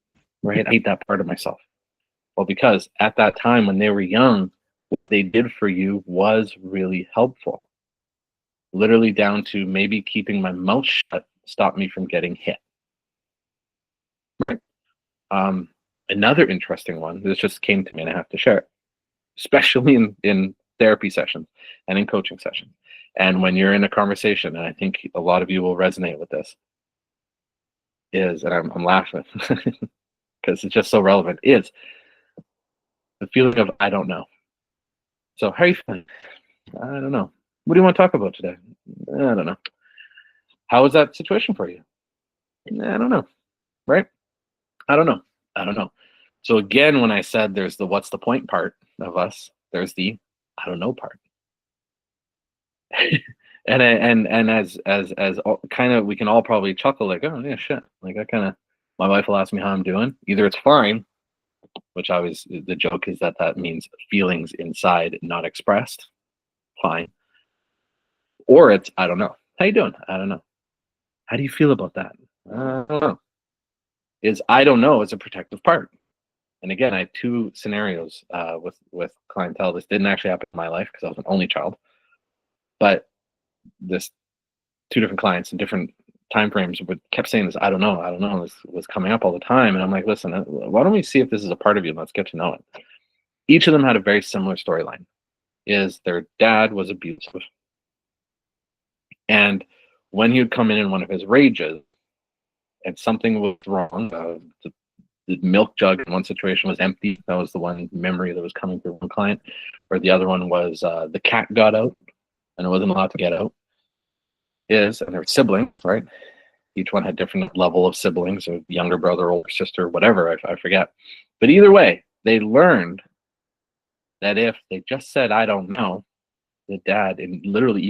right? I hate that part of myself. Well, because at that time when they were young, what they did for you was really helpful, literally down to maybe keeping my mouth shut stopped me from getting hit. Right? Another interesting one, this just came to me and I have to share it, especially in therapy sessions and in coaching sessions. And when you're in a conversation, and I think a lot of you will resonate with this, is, and I'm laughing because it's just so relevant, is the feeling of, I don't know. So how are you feeling? I don't know. What do you want to talk about today? I don't know. How was that situation for you? I don't know. Right? I don't know. I don't know. So again, when I said there's the what's the point part of us, there's the I don't know part. and as kind of, we can all probably chuckle like, oh yeah, shit. Like my wife will ask me how I'm doing. Either it's fine, which the joke is that means feelings inside not expressed, fine. Or it's, I don't know. How you doing? I don't know. How do you feel about that? I don't know. I don't know is a protective part. And again, I had 2 scenarios with clientele. This didn't actually happen in my life because I was an only child. But this 2 different clients in different time frames kept saying this, I don't know, this was coming up all the time. And I'm like, listen, why don't we see if this is a part of you and let's get to know it. Each of them had a very similar storyline, is their dad was abusive. And when he would come in one of his rages and something was wrong, the milk jug in one situation was empty. That was the one memory that was coming through one client. Or the other one was the cat got out and it wasn't allowed to get out. And they're siblings, right? Each one had different level of siblings, or younger brother, older sister, whatever, I forget. But either way, they learned that if they just said, I don't know, the dad, in literally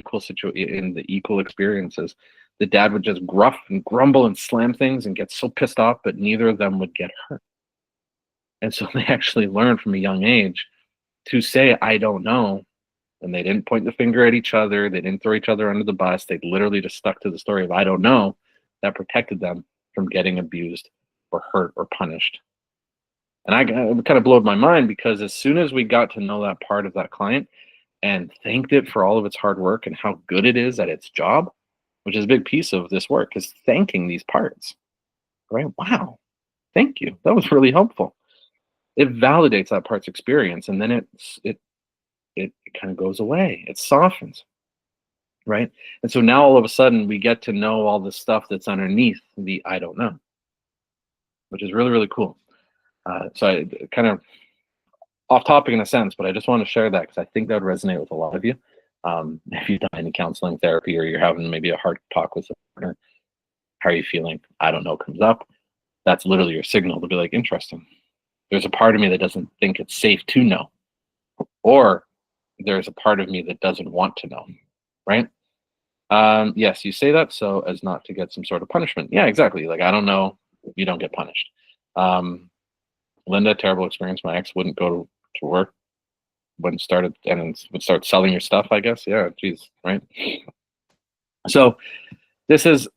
in the equal experiences, the dad would just gruff and grumble and slam things and get so pissed off, but neither of them would get hurt. And so they actually learned from a young age to say, I don't know. And they didn't point the finger at each other. They didn't throw each other under the bus. They literally just stuck to the story of, I don't know. That protected them from getting abused or hurt or punished. And it kind of blew my mind, because as soon as we got to know that part of that client and thanked it for all of its hard work and how good it is at its job, which is a big piece of this work, is thanking these parts, right? Wow, thank you. That was really helpful. It validates that part's experience, and then it kind of goes away. It softens, right? And so now all of a sudden we get to know all the stuff that's underneath the I don't know, which is really, really cool. So I kind of off topic in a sense, but I just want to share that because I think that would resonate with a lot of you. If you've done any counseling, therapy, or you're having maybe a hard talk with a partner, how are you feeling? I don't know comes up. That's literally your signal to be like, interesting. There's a part of me that doesn't think it's safe to know, or there's a part of me that doesn't want to know, right? Yes, you say that so as not to get some sort of punishment. Yeah, exactly. Like, I don't know, you don't get punished. Linda, terrible experience. My ex wouldn't go to work when started and would start selling your stuff, I guess. Yeah, geez, right? So this is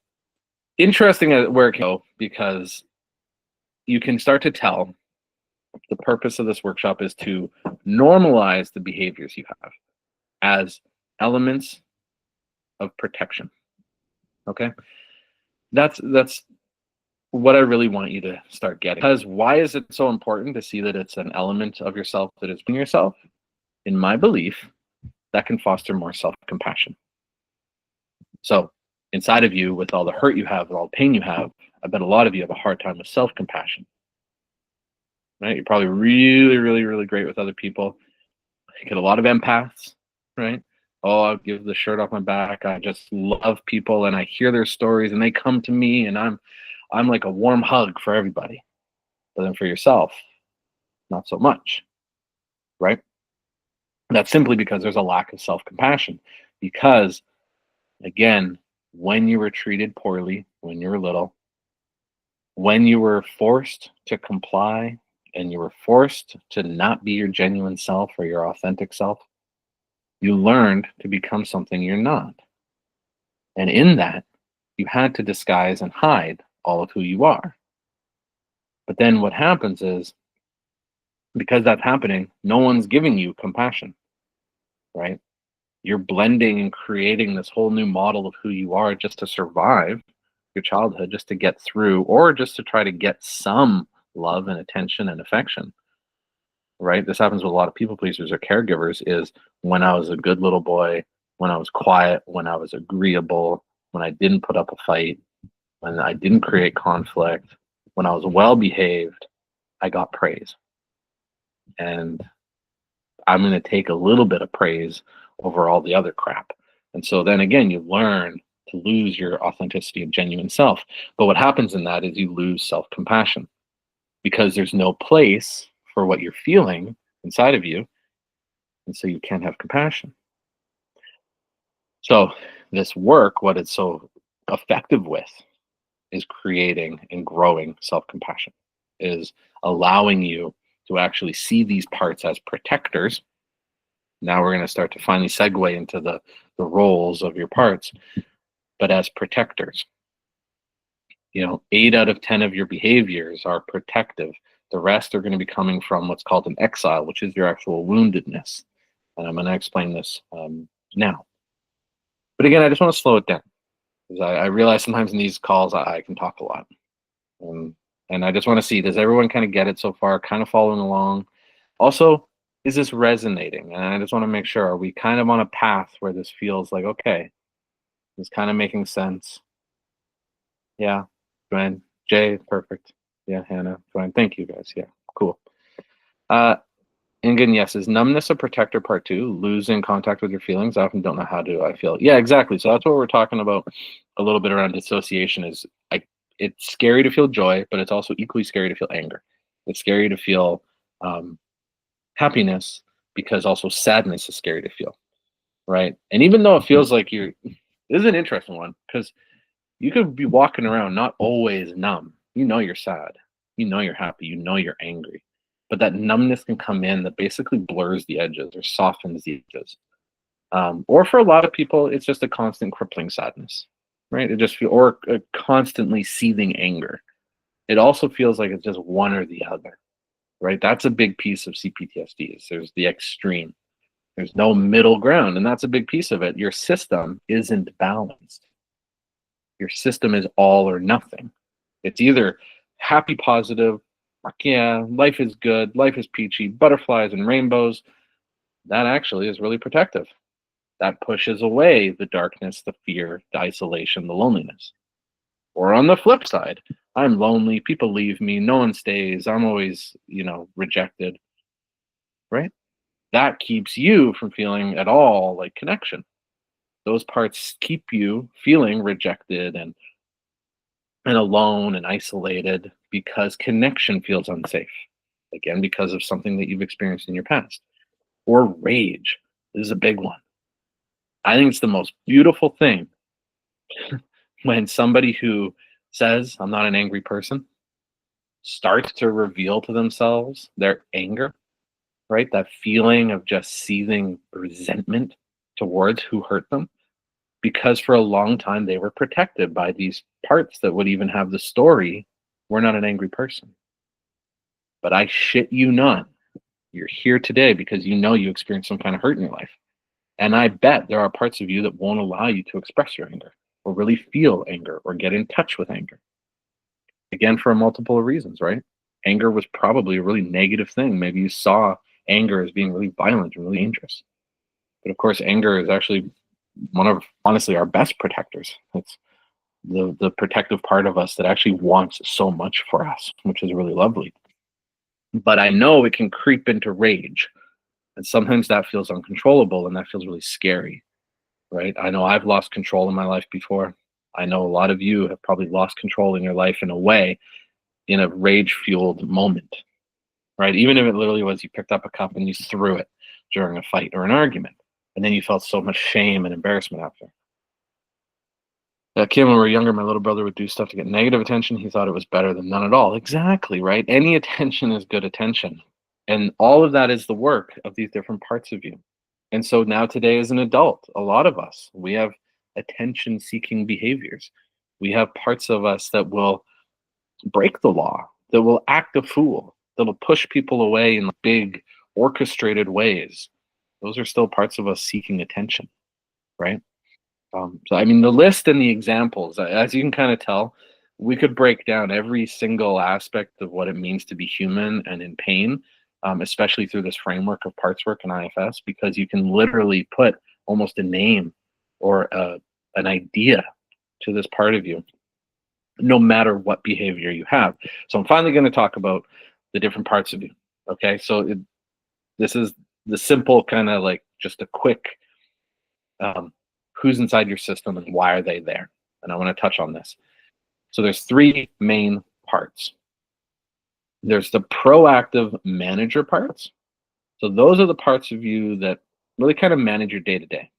interesting where it can go, because you can start to tell the purpose of this workshop is to normalize the behaviors you have as elements of protection. Okay? That's what I really want you to start getting. Because why is it so important to see that it's an element of yourself that is being yourself? In my belief, that can foster more self-compassion. So inside of you, with all the hurt you have, with all the pain you have, I bet a lot of you have a hard time with self-compassion. Right? You're probably really, really, really great with other people. You get a lot of empaths, right? Oh, I'll give the shirt off my back. I just love people, and I hear their stories, and they come to me, and I'm like a warm hug for everybody. But then for yourself, not so much, right? That's simply because there's a lack of self-compassion. Because, again, when you were treated poorly when you were little, when you were forced to comply, and you were forced to not be your genuine self or your authentic self, you learned to become something you're not. And in that, you had to disguise and hide all of who you are. But then what happens is, because that's happening, no one's giving you compassion, right? You're blending and creating this whole new model of who you are just to survive your childhood, just to get through, or just to try to get some love and attention and affection, right? This happens with a lot of people pleasers or caregivers. Is when I was a good little boy, when I was quiet, when I was agreeable, when I didn't put up a fight, when I didn't create conflict, when I was well behaved, I got praise. And I'm going to take a little bit of praise over all the other crap. And so then again, you learn to lose your authenticity and genuine self. But what happens in that is you lose self-compassion, because there's no place for what you're feeling inside of you. And so you can't have compassion. So this work, what it's so effective with, is creating and growing self-compassion, is allowing you to actually see these parts as protectors. Now we're going to start to finally segue into the roles of your parts, but as protectors. 8 out of 10 of your behaviors are protective. The rest are going to be coming from what's called an exile, which is your actual woundedness. And I'm going to explain this now. But again, I just want to slow it down, because I realize sometimes in these calls I can talk a lot. And I just want to see, does everyone kind of get it so far, kind of following along? Also, is this resonating? And I just want to make sure, are we kind of on a path where this feels like, okay, It's kind of making sense. Yeah. Joanne, Jay, perfect. Yeah, Hannah, Joanne. Thank you guys. Yeah, cool. Uh, and again, yes, is numbness a protector part two? Losing contact with your feelings. I often don't know how do I feel. Yeah, exactly. So that's what we're talking about a little bit around dissociation is it's scary to feel joy, but it's also equally scary to feel anger. It's scary to feel happiness because also sadness is scary to feel, right? And even though it feels like this is an interesting one because you could be walking around not always numb. You know you're sad. You know you're happy. You know you're angry. But that numbness can come in that basically blurs the edges or softens the edges. Or for a lot of people, it's just a constant crippling sadness, right? It just or a constantly seething anger. It also feels like it's just one or the other, right? That's a big piece of CPTSD. Is there's the extreme. There's no middle ground, and that's a big piece of it. Your system isn't balanced. Your system is all or nothing. It's either happy, positive, like, yeah, life is good, life is peachy, butterflies and rainbows. That actually is really protective. That pushes away the darkness, the fear, the isolation, the loneliness. Or on the flip side, I'm lonely, people leave me, no one stays, I'm always, rejected, right? That keeps you from feeling at all like connection. Those parts keep you feeling rejected and alone and isolated because connection feels unsafe. Again, because of something that you've experienced in your past. Or rage. This is a big one. I think it's the most beautiful thing when somebody who says, I'm not an angry person, starts to reveal to themselves their anger, right? That feeling of just seething resentment towards who hurt them. Because for a long time they were protected by these parts that would even have the story, we're not an angry person. But I shit you not, you're here today because you know you experienced some kind of hurt in your life. And I bet there are parts of you that won't allow you to express your anger or really feel anger or get in touch with anger. Again, for a multiple of reasons, right? Anger was probably a really negative thing. Maybe you saw anger as being really violent and really dangerous. But of course, anger is actually one of, honestly, our best protectors. It's the protective part of us that actually wants so much for us, which is really lovely. But I know it can creep into rage. And sometimes that feels uncontrollable and that feels really scary, right? I know I've lost control in my life before. I know a lot of you have probably lost control in your life in a way, in a rage fueled moment, right? Even if it literally was you picked up a cup and you threw it during a fight or an argument, and then you felt so much shame and embarrassment after. Kim, when we were younger, my little brother would do stuff to get negative attention. He thought it was better than none at all. Exactly, right? Any attention is good attention. And all of that is the work of these different parts of you. And so now today as an adult, a lot of us, we have attention seeking behaviors. We have parts of us that will break the law, that will act a fool, that will push people away in big orchestrated ways. Those are still parts of us seeking attention, right? So, I mean, the list and the examples, as you can kind of tell, we could break down every single aspect of what it means to be human and in pain, especially through this framework of parts work and IFS, because you can literally put almost a name or an idea to this part of you, no matter what behavior you have. So I'm finally going to talk about the different parts of you. Okay, so this is the simple kind of like just a quick who's inside your system and why are they there, and I want to touch on this. So there's three main parts. There's the proactive manager parts. So those are the parts of you that really kind of manage your day to day.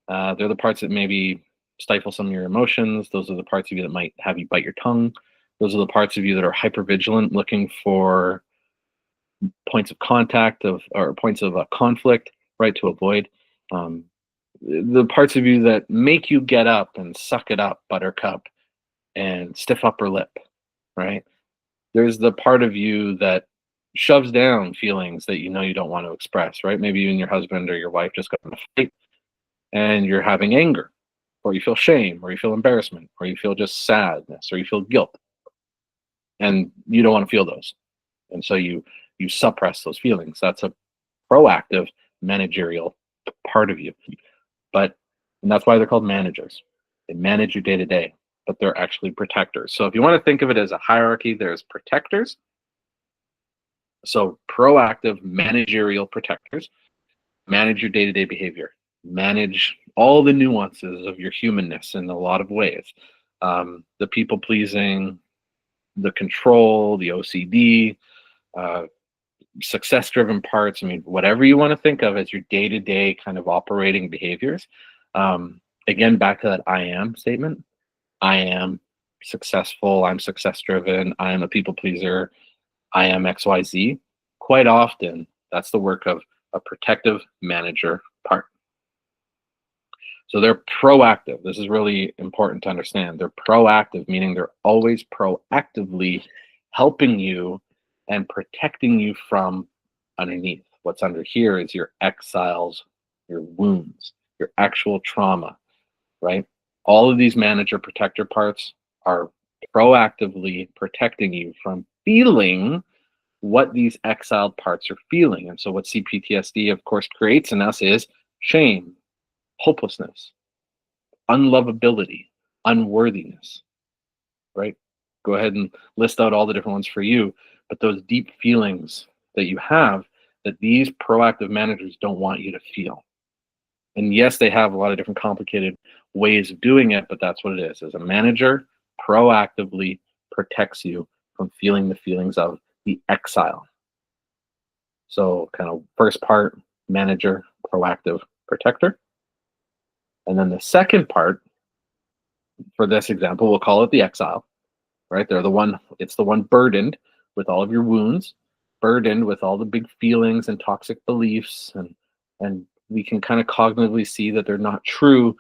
They're the parts that maybe stifle some of your emotions. Those are the parts of you that might have you bite your tongue. Those are the parts of you that are hypervigilant, looking for points of contact or points of conflict, right, to avoid. The parts of you that make you get up and suck it up, buttercup, and stiff upper lip, right? There's the part of you that shoves down feelings that you know you don't want to express, right? Maybe you and your husband or your wife just got in a fight and you're having anger, or you feel shame, or you feel embarrassment, or you feel just sadness, or you feel guilt. And you don't want to feel those. And so you suppress those feelings. That's a proactive managerial part of you. And that's why they're called managers. They manage your day to day, but they're actually protectors. So if you want to think of it as a hierarchy, there's protectors. So proactive managerial protectors manage your day to day behavior, manage all the nuances of your humanness in a lot of ways. The people pleasing, the control, the OCD, success driven parts. I mean, whatever you want to think of as your day to day kind of operating behaviors. Again, back to that I am statement. I am successful. I'm success driven. I am a people pleaser. I am XYZ. Quite often, that's the work of a protective manager part. So they're proactive. This is really important to understand. They're proactive, meaning they're always proactively helping you and protecting you from underneath. What's under here is your exiles, your wounds, your actual trauma, right? All of these manager protector parts are proactively protecting you from feeling what these exiled parts are feeling. And so what CPTSD, of course, creates in us is shame, hopelessness, unlovability, unworthiness, right? Go ahead and list out all the different ones for you, but those deep feelings that you have that these proactive managers don't want you to feel. And yes, they have a lot of different complicated ways of doing it, but that's what it is. As a manager, proactively protects you from feeling the feelings of the exile. So kind of first part, manager, proactive, protector. And then the second part, for this example, we'll call it the exile, right? It's the one burdened with all of your wounds, burdened with all the big feelings and toxic beliefs. And we can kind of cognitively see that they're not true,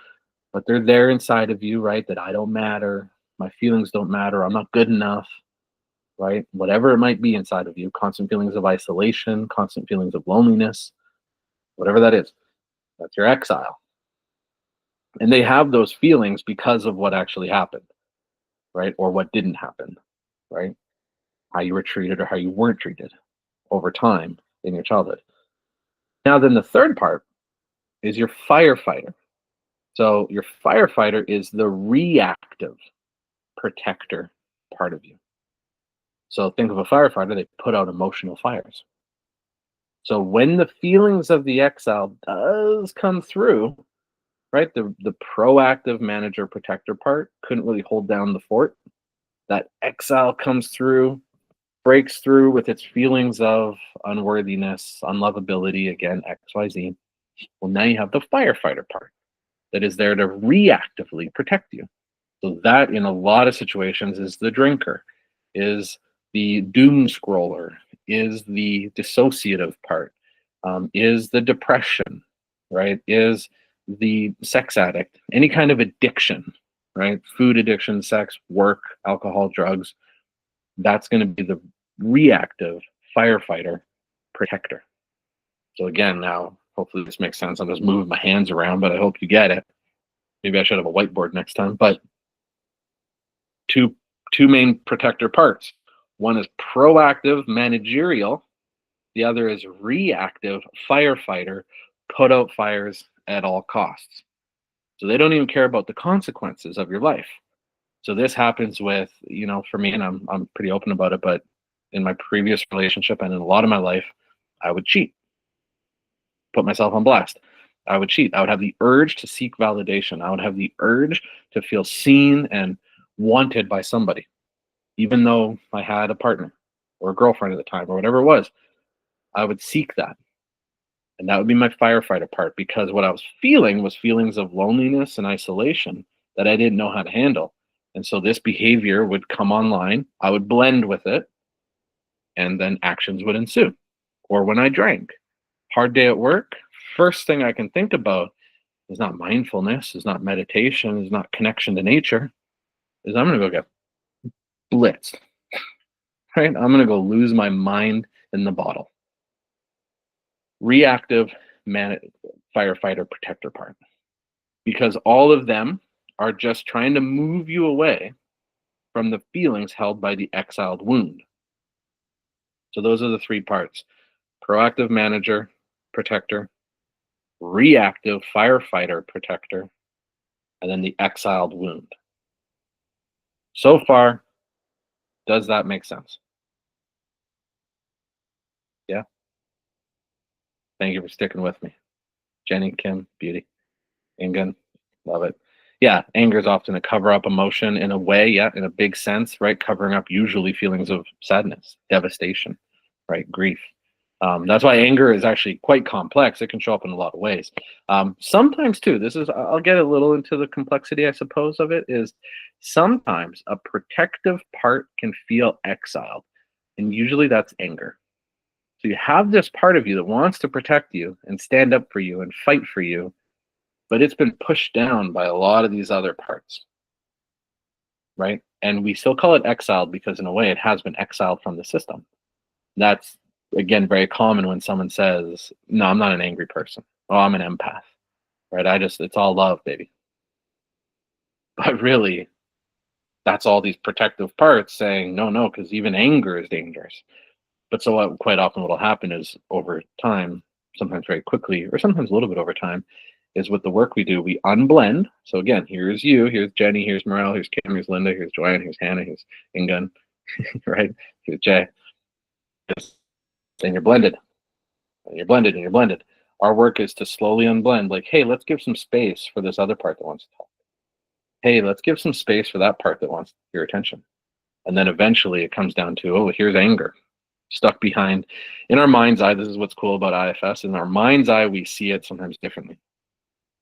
but they're there inside of you, right? That I don't matter, my feelings don't matter, I'm not good enough, right? Whatever it might be inside of you, constant feelings of isolation, constant feelings of loneliness, whatever that is, that's your exile. And they have those feelings because of what actually happened, right? Or what didn't happen, right? How you were treated or how you weren't treated over time in your childhood. Now, then the third part is your firefighter. So your firefighter is the reactive protector part of you. So think of a firefighter, they put out emotional fires. So when the feelings of the exile does come through, right, the proactive manager protector part couldn't really hold down the fort. That exile comes through, breaks through with its feelings of unworthiness, unlovability, again, XYZ. Well, now you have the firefighter part that is there to reactively protect you. So that in a lot of situations is the drinker, is the doom scroller, is the dissociative part, is the depression, right? Is the sex addict, any kind of addiction, right? Food addiction, sex, work, alcohol, drugs. That's going to be the reactive firefighter protector. So again, now hopefully this makes sense. I'm just moving my hands around, but I hope you get it. Maybe I should have a whiteboard next time. But two main protector parts. One is proactive managerial. The other is reactive firefighter, put out fires at all costs. So they don't even care about the consequences of your life. So this happens with, for me, and I'm pretty open about it, but in my previous relationship and in a lot of my life, I would cheat, put myself on blast. I would cheat. I would have the urge to seek validation. I would have the urge to feel seen and wanted by somebody, even though I had a partner or a girlfriend at the time or whatever it was. I would seek that. And that would be my firefighter part, because what I was feeling was feelings of loneliness and isolation that I didn't know how to handle. And so this behavior would come online. I would blend with it, and then actions would ensue. Or when I drank, hard day at work, first thing I can think about is not mindfulness, is not meditation, is not connection to nature, is I'm going to go get blitzed, right? I'm going to go lose my mind in the bottle. Reactive firefighter protector part, because all of them are just trying to move you away from the feelings held by the exiled wound. So those are the three parts: proactive manager, protector; reactive firefighter, protector; and then the exiled wound. So far, does that make sense? Yeah. Thank you for sticking with me. Jenny, Kim, Beauty, Ingun, love it. Yeah, anger is often a cover up emotion in a way, yeah, in a big sense, right? Covering up usually feelings of sadness, devastation, right? Grief. That's why anger is actually quite complex. It can show up in a lot of ways. Sometimes, too, this is, I'll get a little into the complexity, I suppose, of it, is sometimes a protective part can feel exiled. And usually that's anger. So you have this part of you that wants to protect you and stand up for you and fight for you, but it's been pushed down by a lot of these other parts, right? And we still call it exiled because, in a way, it has been exiled from the system. That's, again, very common when someone says, no, I'm not an angry person. Oh, I'm an empath, right? It's all love, baby. But really, that's all these protective parts saying, no, no, because even anger is dangerous. But so what quite often what'll happen is over time, sometimes very quickly, or sometimes a little bit over time, is with the work we do, we unblend. So again, here's you, here's Jenny, here's Morel, here's Kim, here's Linda, here's Joanne, here's Hannah, here's Ingun, right? Here's Jay. And you're blended, and you're blended, and you're blended. Our work is to slowly unblend, like, hey, let's give some space for this other part that wants to talk. Hey, let's give some space for that part that wants your attention. And then eventually it comes down to, oh, here's anger stuck behind. In our mind's eye, this is what's cool about IFS. In our mind's eye, we see it sometimes differently.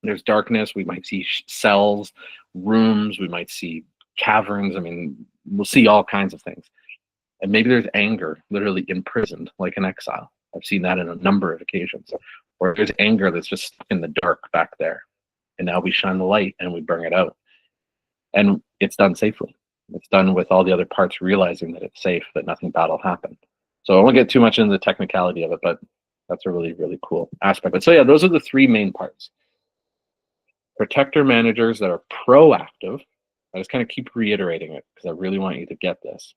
There's darkness. We might see cells, rooms. We might see caverns. I mean, we'll see all kinds of things. And maybe there's anger literally imprisoned, like an exile. I've seen that in a number of occasions. Or there's anger that's just stuck in the dark back there. And now we shine the light and we bring it out. And it's done safely. It's done with all the other parts realizing that it's safe, that nothing bad will happen. So I won't get too much into the technicality of it, but that's a really, really cool aspect. But so yeah, those are the three main parts. Protector managers that are proactive. I just kind of keep reiterating it because I really want you to get this.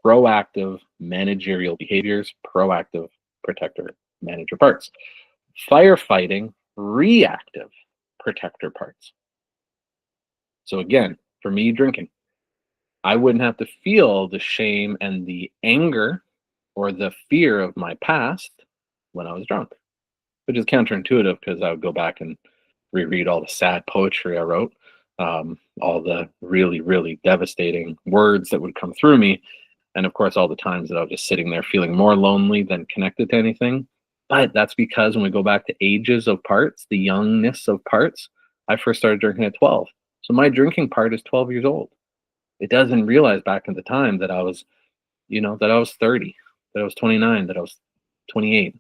Proactive managerial behaviors, proactive protector manager parts. Firefighting, reactive protector parts. So again, for me, drinking, I wouldn't have to feel the shame and the anger or the fear of my past when I was drunk, which is counterintuitive because I would go back and reread all the sad poetry I wrote, all the really, really devastating words that would come through me. And of course, all the times that I was just sitting there feeling more lonely than connected to anything. But that's because when we go back to ages of parts, the youngness of parts, I first started drinking at 12. So my drinking part is 12 years old. It doesn't realize back in the time that I was, that I was 30, that I was 29, that I was 28.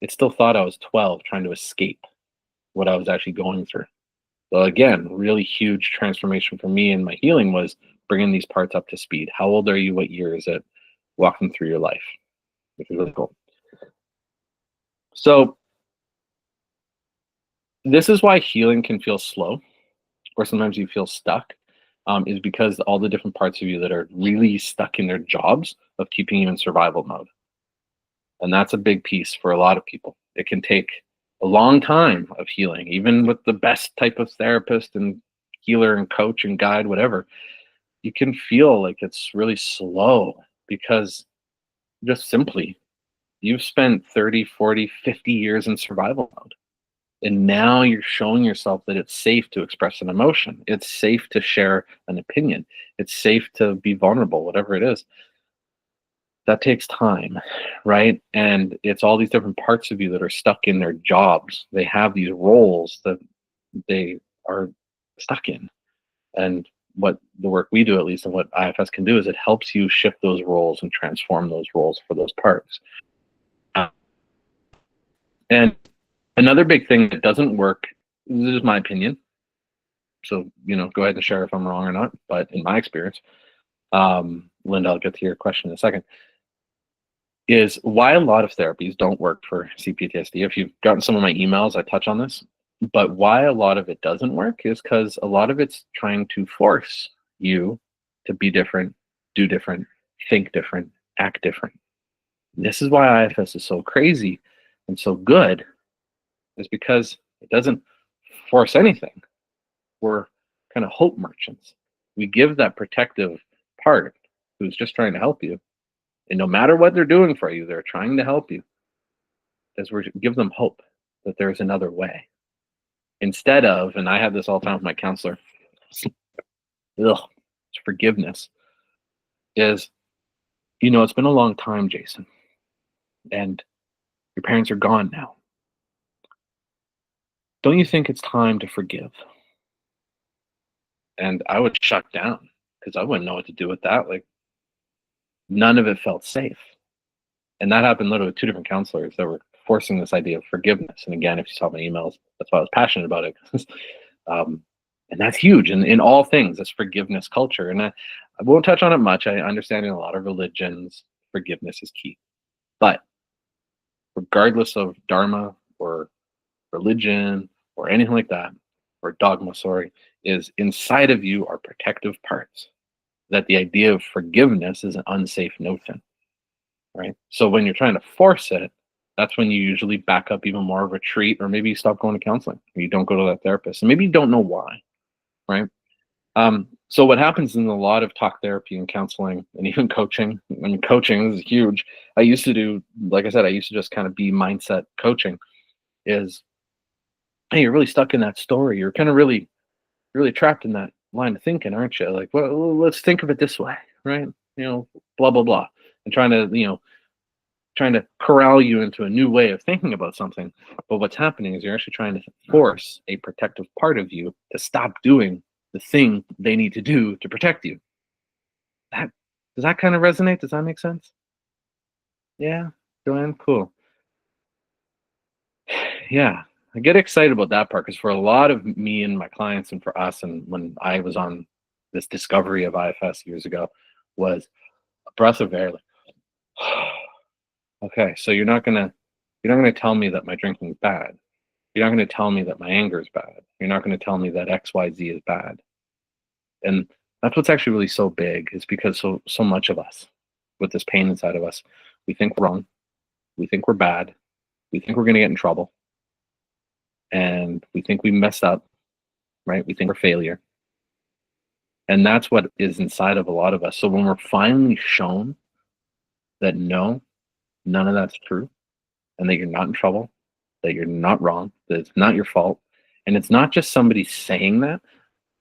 It still thought I was 12 trying to escape what I was actually going through. So again, really huge transformation for me in my healing was bringing these parts up to speed. How old are you? What year is it? Walking through your life, which is really cool. So this is why healing can feel slow, or sometimes you feel stuck, is because all the different parts of you that are really stuck in their jobs of keeping you in survival mode. And that's a big piece for a lot of people. It can take a long time of healing, even with the best type of therapist and healer and coach and guide, whatever. You can feel like it's really slow because just simply you've spent 30, 40, 50 years in survival mode. And now you're showing yourself that it's safe to express an emotion. It's safe to share an opinion. It's safe to be vulnerable, whatever it is. That takes time, right? And it's all these different parts of you that are stuck in their jobs. They have these roles that they are stuck in. And what the work we do, at least, and what IFS can do, is it helps you shift those roles and transform those roles for those parts. And another big thing that doesn't work, this is my opinion, so go ahead and share if I'm wrong or not, but in my experience, Linda, I'll get to your question in a second, is why a lot of therapies don't work for CPTSD. If you've gotten some of my emails, I touch on this, but why a lot of it doesn't work is because a lot of it's trying to force you to be different, do different, think different, act different. This is why IFS is so crazy and so good, is because it doesn't force anything. We're kind of hope merchants. We give that protective part who's just trying to help you. And no matter what they're doing for you, they're trying to help you. As we give them hope that there's another way. Instead of, and I have this all the time with my counselor, it's forgiveness is, it's been a long time, Jason, and your parents are gone now. Don't you think it's time to forgive? And I would shut down because I wouldn't know what to do with that. Like, none of it felt safe. And that happened literally with two different counselors that were forcing this idea of forgiveness. And again, if you saw my emails, that's why I was passionate about it. And that's huge in all things, this forgiveness culture. And I won't touch on it much. I understand in a lot of religions, forgiveness is key. But regardless of dharma or religion or anything like that, or dogma, sorry, is inside of you are protective parts. That the idea of forgiveness is an unsafe notion, right? So when you're trying to force it, that's when you usually back up even more, retreat, or maybe you stop going to counseling. Or you don't go to that therapist, and maybe you don't know why, right? So what happens in a lot of talk therapy and counseling and even coaching, I mean, coaching is huge. I used to do, like I said, I used to just kind of be mindset coaching is, hey, you're really stuck in that story. You're kind of really trapped in that line of thinking, aren't you? Like, well, let's think of it this way, right? Blah, blah, blah. And trying to corral you into a new way of thinking about something. But what's happening is you're actually trying to force a protective part of you to stop doing the thing they need to do to protect you. Does that kind of resonate? Does that make sense? Yeah, Joanne, cool. Yeah, I get excited about that part because for a lot of me and my clients and for us, and when I was on this discovery of IFS years ago, was a breath of air. Like, okay, so you're not gonna tell me that my drinking is bad. You're not gonna tell me that my anger is bad. You're not gonna tell me that XYZ is bad. And that's what's actually really so big is because so much of us with this pain inside of us, we think we're wrong, we think we're bad, we think we're gonna get in trouble, and we think we messed up, right? We think we're failure. And that's what is inside of a lot of us. So when we're finally shown that no, none of that's true, and that you're not in trouble, that you're not wrong, that it's not your fault, and it's not just somebody saying that,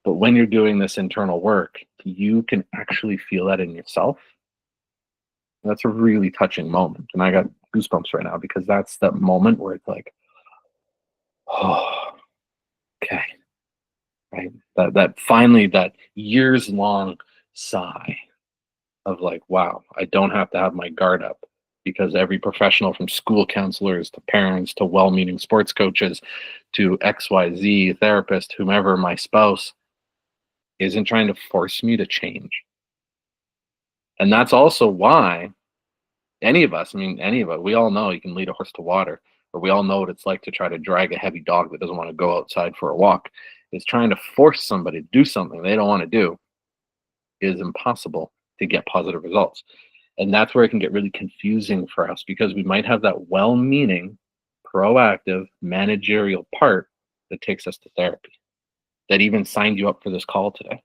but when you're doing this internal work, you can actually feel that in yourself. That's a really touching moment. And I got goosebumps right now because that's that moment where it's like, oh, okay. Right. That finally that years long sigh of like, wow, I don't have to have my guard up because every professional from school counselors to parents to well-meaning sports coaches to XYZ therapist, whomever, my spouse, isn't trying to force me to change. And that's also why any of us, we all know you can lead a horse to water, or we all know what it's like to try to drag a heavy dog that doesn't want to go outside for a walk. Is trying to force somebody to do something they don't want to do is impossible to get positive results. And that's where it can get really confusing for us because we might have that well-meaning, proactive, managerial part that takes us to therapy, that even signed you up for this call today,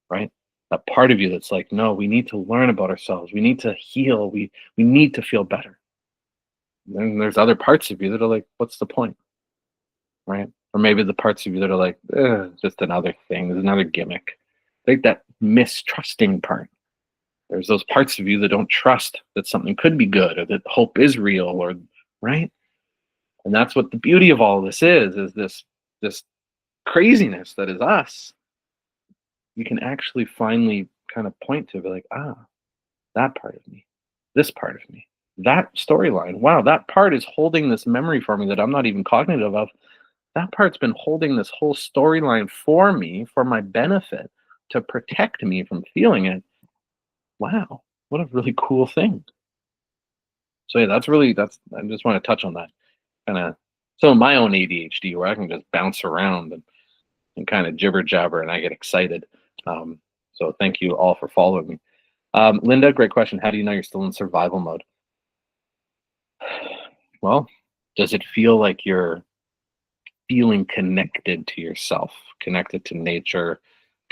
right? That part of you that's like, no, we need to learn about ourselves. We need to heal. We need to feel better. And then there's other parts of you that are like, what's the point, right? Or maybe the parts of you that are like, just another thing, there's another gimmick. Like that mistrusting part. There's those parts of you that don't trust that something could be good or that hope is real, or right? And that's what the beauty of all this is this craziness that is us. You can actually finally kind of point to be like, that part of me, this part of me, that storyline. Wow, that part is holding this memory for me that I'm not even cognitive of. That part's been holding this whole storyline for me, for my benefit, to protect me from feeling it. Wow, what a really cool thing. So yeah, I just want to touch on that. Kind of some of my own ADHD where I can just bounce around and kind of jibber jabber and I get excited. So thank you all for following me. Linda, great question. How do you know you're still in survival mode? Well, does it feel like you're feeling connected to yourself, connected to nature,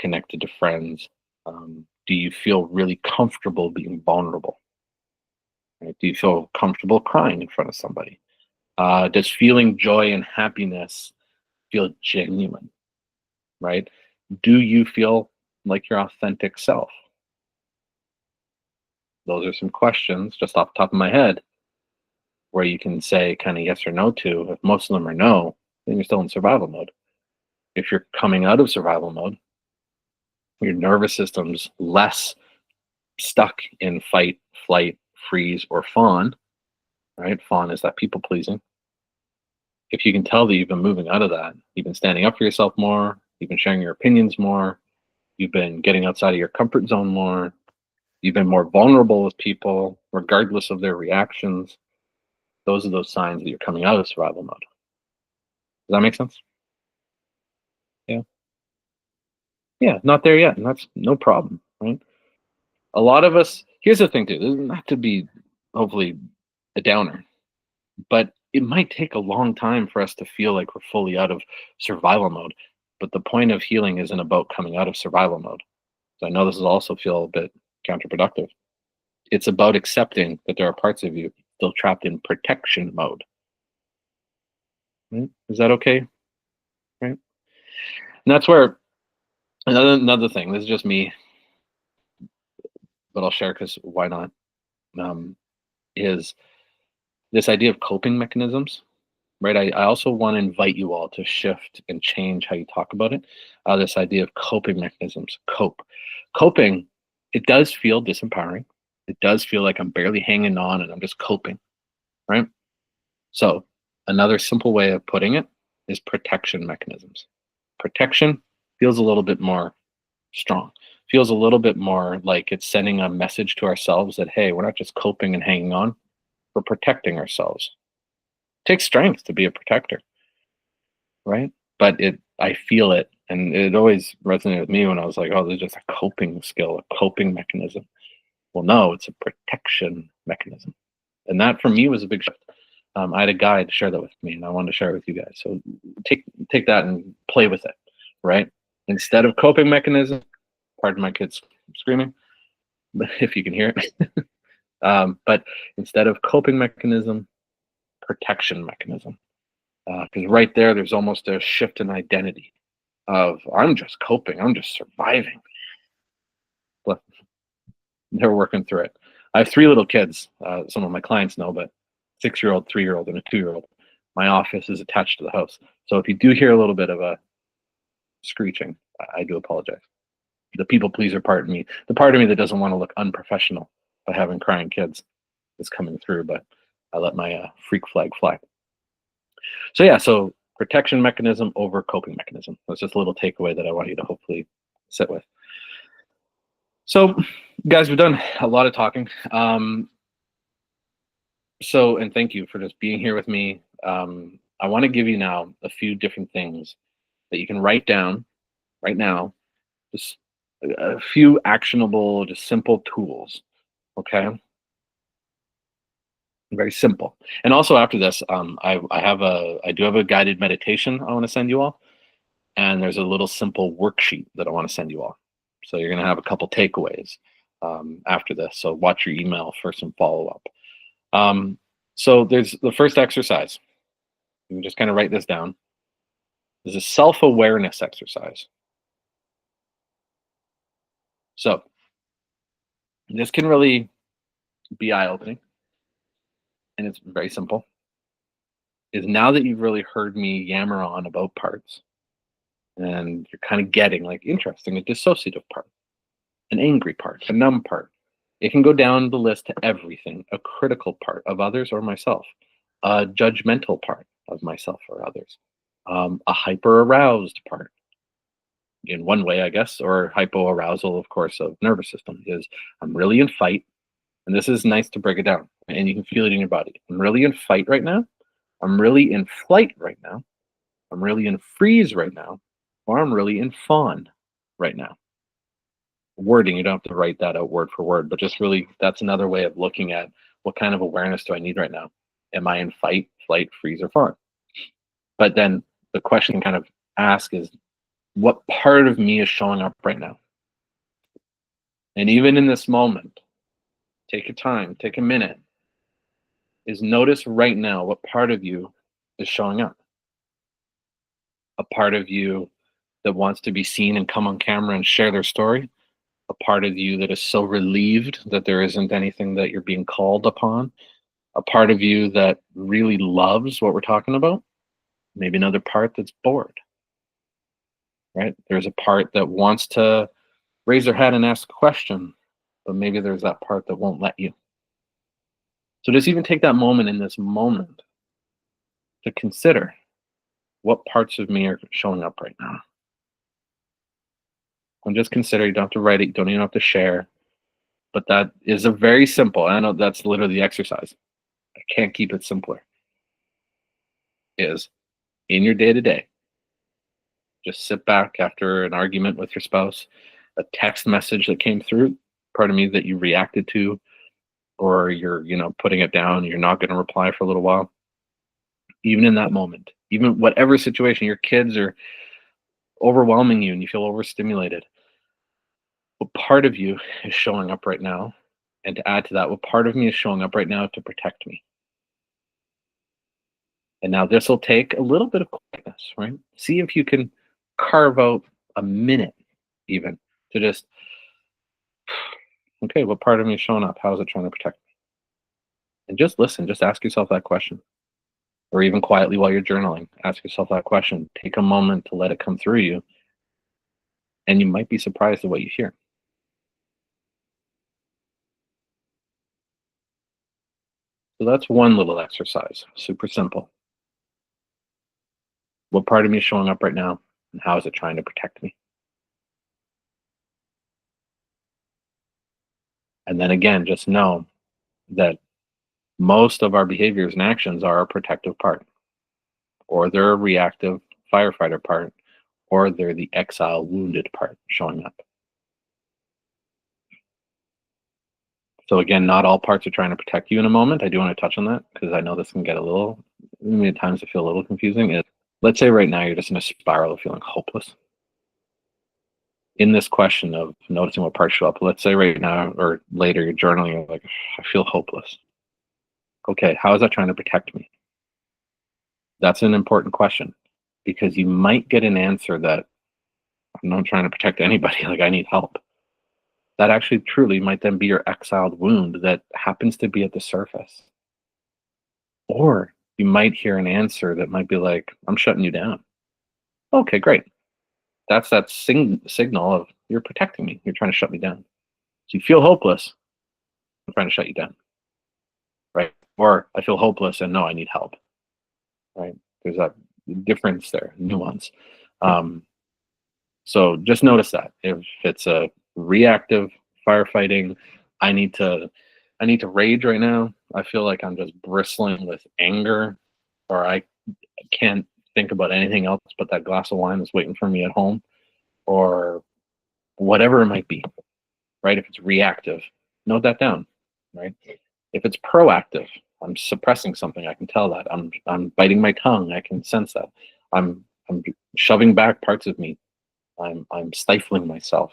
connected to friends? Do you feel really comfortable being vulnerable? Right? Do you feel comfortable crying in front of somebody? Does feeling joy and happiness feel genuine? Right? Do you feel like your authentic self? Those are some questions just off the top of my head where you can say kind of yes or no to. If most of them are no, then you're still in survival mode. If you're coming out of survival mode, your nervous system's less stuck in fight, flight, freeze, or fawn, right? Fawn is that people pleasing. If you can tell that you've been moving out of that, you've been standing up for yourself more, you've been sharing your opinions more, you've been getting outside of your comfort zone more, you've been more vulnerable with people, regardless of their reactions, those are those signs that you're coming out of survival mode. Does that make sense? Yeah. Yeah, not there yet, and that's no problem, right? A lot of us, here's the thing too, this is not to be hopefully a downer, but it might take a long time for us to feel like we're fully out of survival mode. But the point of healing isn't about coming out of survival mode. So I know this will also feel a bit counterproductive. It's about accepting that there are parts of you still trapped in protection mode. Right? Is that okay? Right? And that's where another thing. This is just me, but I'll share because why not? Um, is this idea of coping mechanisms, right? I also want to invite you all to shift and change how you talk about it. This idea of coping mechanisms, coping, it does feel disempowering. It does feel like I'm barely hanging on and I'm just coping, right? So another simple way of putting it is protection mechanisms. Protection feels a little bit more strong, feels a little bit more like it's sending a message to ourselves that, hey, we're not just coping and hanging on, we're protecting ourselves. It takes strength to be a protector, right? But I feel it. And it always resonated with me when I was like, oh, this is just a coping skill, a coping mechanism. Well, no, it's a protection mechanism. And that for me was a big shift. I had a guide share that with me, and I wanted to share it with you guys. So take that and play with it, right? Instead of coping mechanism, pardon my kids screaming, but if you can hear it. But instead of coping mechanism, protection mechanism. Because right there's almost a shift in identity of I'm just coping, I'm just surviving. But they're working through it. I have 3 little kids. Some of my clients know, but 6-year-old, 3-year-old, and a 2-year-old. My office is attached to the house. So if you do hear a little bit of a screeching, I do apologize. The people pleaser part of me, the part of me that doesn't want to look unprofessional by having crying kids is coming through, but I let my freak flag fly. So yeah, so protection mechanism over coping mechanism. That's just a little takeaway that I want you to hopefully sit with. So guys, we've done a lot of talking. And thank you for just being here with me. I want to give you now a few different things that you can write down right now. Just a few actionable, just simple tools. Okay. Very simple. And also after this, I do have a guided meditation I want to send you all. And there's a little simple worksheet that I want to send you all. So you're going to have a couple takeaways after this. So watch your email for some follow up. So there's the first exercise. You can just kind of write this down. There's a self-awareness exercise. So this can really be eye-opening, and it's very simple. Is now that you've really heard me yammer on about parts, and you're kind of getting like interesting, a dissociative part, an angry part, a numb part. It can go down the list to everything, a critical part of others or myself, a judgmental part of myself or others, a hyper-aroused part. In one way, I guess, or hypoarousal, of course, of nervous system is I'm really in fight. And this is nice to break it down, and you can feel it in your body. I'm really in fight right now. I'm really in flight right now. I'm really in freeze right now, or I'm really in fawn right now. Wording, you don't have to write that out word for word, but just really, that's another way of looking at what kind of awareness do I need right now? Am I in fight, flight, freeze, or fawn? But then the question you can kind of ask is, What part of me is showing up right now? And even in this moment, take your time, take a minute, is notice right now what part of you is showing up. A part of you that wants to be seen and come on camera and share their story. A part of you that is so relieved that there isn't anything that you're being called upon. A part of you that really loves what we're talking about. Maybe another part that's bored, right? There's a part that wants to raise their head and ask a question, but maybe there's that part that won't let you. So just even take that moment in this moment to consider what parts of me are showing up right now. And just consider, you don't have to write it, you don't even have to share, but that is a very simple, I know that's literally the exercise. I can't keep it simpler. Is in your day to day, just sit back after an argument with your spouse, a text message that came through, part of me that you reacted to, or you're, putting it down, you're not going to reply for a little while. Even in that moment, even whatever situation, your kids are overwhelming you and you feel overstimulated. What part of you is showing up right now? And to add to that, what part of me is showing up right now to protect me? And now this will take a little bit of quietness, right? See if you can carve out a minute even to just, okay, what part of me is showing up? How is it trying to protect me? And just listen, just ask yourself that question. Or even quietly while you're journaling, ask yourself that question. Take a moment to let it come through you. And you might be surprised at what you hear. So that's one little exercise, super simple. What part of me is showing up right now? And how is it trying to protect me? And then again, just know that most of our behaviors and actions are a protective part, or they're a reactive firefighter part, or they're the exile wounded part showing up. So again, not all parts are trying to protect you in a moment. I do want to touch on that because I know this can get a little, many times it feel a little confusing. Let's say right now you're just in a spiral of feeling hopeless. In this question of noticing what parts show up, let's say right now or later you're journaling, you're like, I feel hopeless. Okay, how is that trying to protect me? That's an important question because you might get an answer that I'm not trying to protect anybody, like I need help. That actually truly might then be your exiled wound that happens to be at the surface. Or you might hear an answer that might be like, I'm shutting you down. Okay, great. That's that signal of you're protecting me. You're trying to shut me down. So you feel hopeless. I'm trying to shut you down. Right. Or I feel hopeless and no, I need help. Right. There's that difference there, nuance. Um, so just notice that if it's a reactive firefighting, I need to rage right now. I feel like I'm just bristling with anger, or I can't think about anything else but that glass of wine that's waiting for me at home, or whatever it might be, right? If it's reactive, note that down, right? If it's proactive, I'm suppressing something. I can tell that. I'm biting my tongue. I can sense that. I'm shoving back parts of me. I'm stifling myself,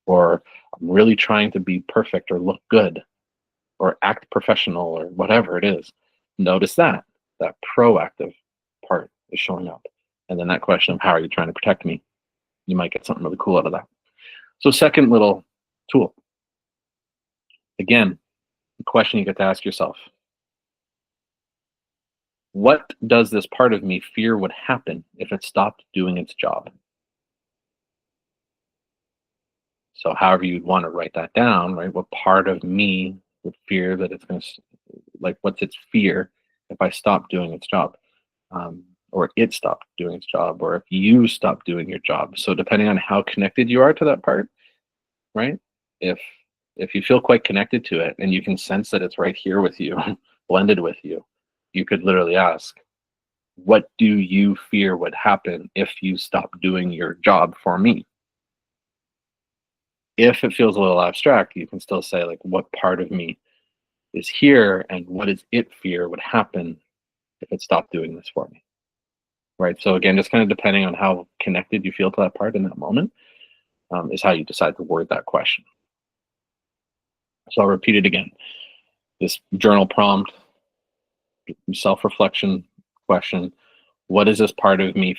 or I'm really trying to be perfect or look good or act professional or whatever it is. Notice that proactive part is showing up. And then that question of how are you trying to protect me? You might get something really cool out of that. So second little tool. Again, the question you get to ask yourself. What does this part of me fear would happen if it stopped doing its job? So however you'd want to write that down, right? What part of me would fear that it's going to, like, what's its fear if I stop doing its job? Or it stopped doing its job, or if you stop doing your job. So depending on how connected you are to that part, right? If if you feel quite connected to it and you can sense that it's right here with you, blended with you, you could literally ask, what do you fear would happen if you stop doing your job for me? If it feels a little abstract, you can still say, like, what part of me is here and what does it fear would happen if it stopped doing this for me? right? So again, just kind of depending on how connected you feel to that part in that moment, is how you decide to word that question. So I'll repeat it again. This journal prompt, self-reflection question: what does this part of me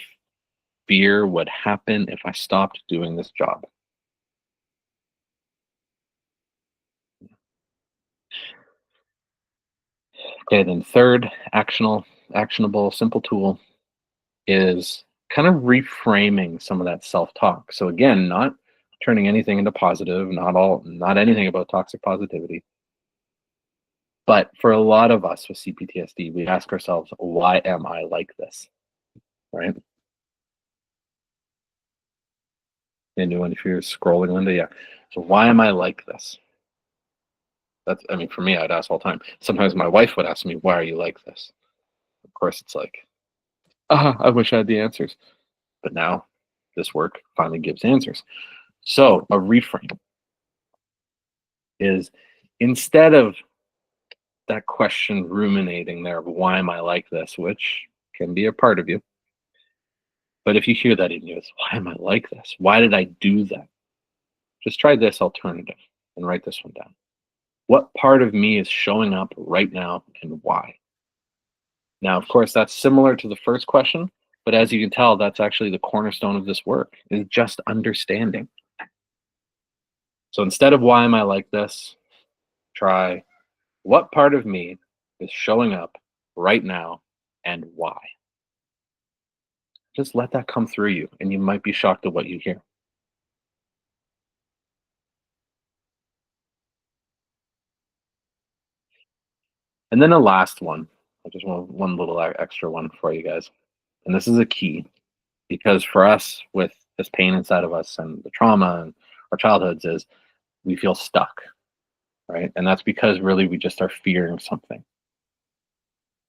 fear would happen if I stopped doing this job? Okay, then third actionable simple tool is kind of reframing some of that self-talk. So again, not turning anything into positive, not anything about toxic positivity. But for a lot of us with CPTSD, we ask ourselves, why am I like this? Right? Anyone, if you're scrolling, Linda, yeah. So why am I like this? That's, I mean, for me, I'd ask all the time. Sometimes my wife would ask me, why are you like this? Of course, it's like, I wish I had the answers. But now this work finally gives answers. So a reframe is, instead of that question ruminating there of why am I like this, which can be a part of you. But if you hear that in you, it's why am I like this? Why did I do that? Just try this alternative and write this one down. What part of me is showing up right now and why? Now, of course, that's similar to the first question, but as you can tell, that's actually the cornerstone of this work, is just understanding. So instead of why am I like this, try what part of me is showing up right now and why? Just let that come through you, and you might be shocked at what you hear. And then the last one, I just want one little extra one for you guys. And this is a key, because for us, with this pain inside of us and the trauma and our childhoods, is we feel stuck, right? And that's because really we just are fearing something,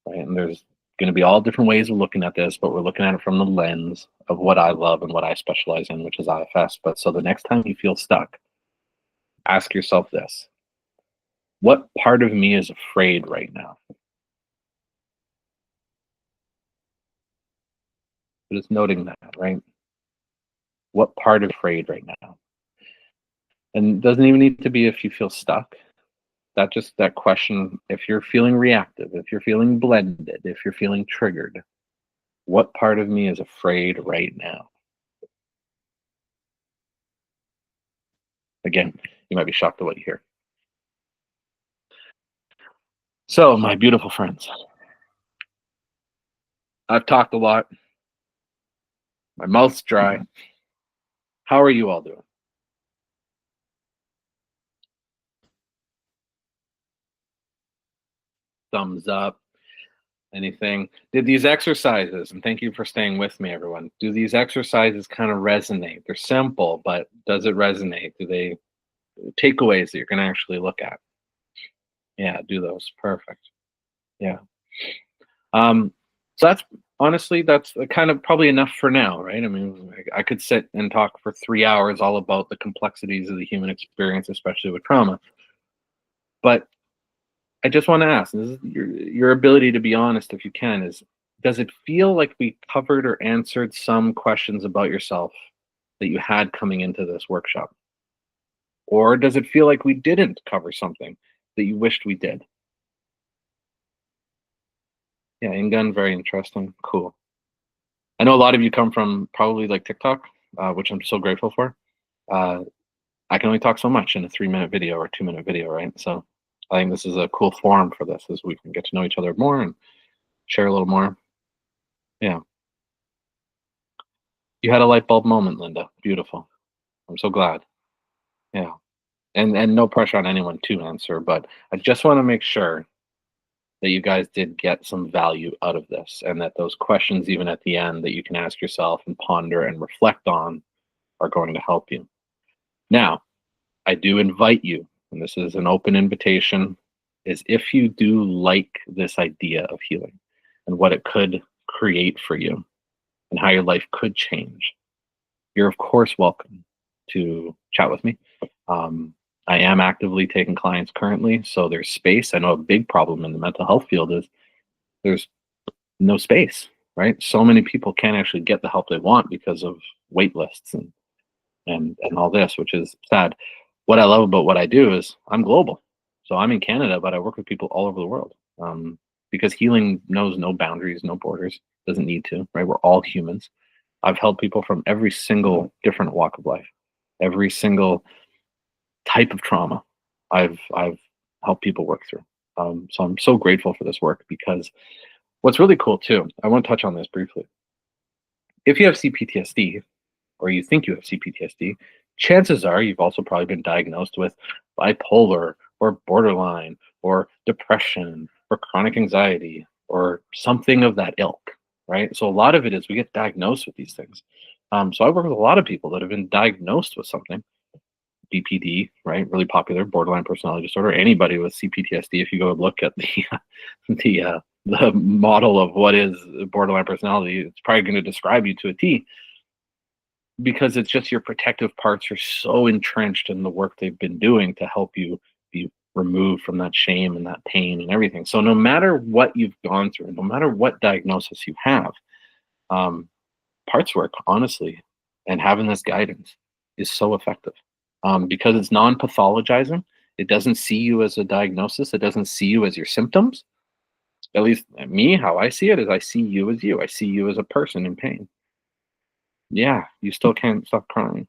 right? And there's going to be all different ways of looking at this, but we're looking at it from the lens of what I love and what I specialize in, which is IFS. But so the next time you feel stuck, ask yourself this: what part of me is afraid right now? Just noting that, right? What part of afraid right now? And it doesn't even need to be if you feel stuck. That question, if you're feeling reactive, if you're feeling blended, if you're feeling triggered, what part of me is afraid right now? Again, you might be shocked at what you hear. So, my beautiful friends, I've talked a lot. My mouth's dry. How are you all doing? Thumbs up. Anything? Did these exercises, and thank you for staying with me, everyone. Do these exercises kind of resonate? They're simple, but does it resonate? Do they takeaways that you're going to actually look at? Yeah, do those. Perfect. Yeah. So that's, honestly, that's kind of probably enough for now, right? I mean, I could sit and talk for 3 hours all about the complexities of the human experience, especially with trauma. But I just want to ask, this is your ability to be honest, if you can, is, does it feel like we covered or answered some questions about yourself that you had coming into this workshop? Or does it feel like we didn't cover something that you wished we did? Yeah, in-gun, very interesting. Cool. I know a lot of you come from probably like TikTok, which I'm so grateful for. Uh, I can only talk so much in a 3-minute video or 2-minute video, right? So I think this is a cool forum for this, as we can get to know each other more and share a little more. Yeah. You had a light bulb moment, Linda. Beautiful. I'm so glad. Yeah. And no pressure on anyone to answer, but I just want to make sure that you guys did get some value out of this, and that those questions, even at the end, that you can ask yourself and ponder and reflect on, are going to help you. Now, I do invite you, and this is an open invitation, is if you do like this idea of healing and what it could create for you and how your life could change, you're of course welcome to chat with me. I am actively taking clients currently, so there's space. I know a big problem in the mental health field is there's no space. right? So many people can't actually get the help they want because of wait lists and all this, which is sad. What I love about what I do is I'm global. So I'm in Canada, but I work with people all over the world, because healing knows no boundaries, no borders, doesn't need to, right? We're all humans. I've helped people from every single different walk of life, every single type of trauma I've helped people work through. So I'm so grateful for this work because what's really cool too, I want to touch on this briefly. If you have CPTSD, or you think you have CPTSD, chances are you've also probably been diagnosed with bipolar or borderline or depression or chronic anxiety or something of that ilk, right? So a lot of it is we get diagnosed with these things. So I work with a lot of people that have been diagnosed with something, BPD, right? Really popular, borderline personality disorder. Anybody with CPTSD, if you go look at the model of what is borderline personality, it's probably going to describe you to a T, because it's just your protective parts are so entrenched in the work they've been doing to help you be removed from that shame and that pain and everything. So no matter what you've gone through, no matter what diagnosis you have, parts work, honestly, and having this guidance is so effective, because it's non-pathologizing. It doesn't see you as a diagnosis. It doesn't see you as your symptoms. At least me, how I see it is I see you as you. I see you as a person in pain. Yeah, you still can't stop crying.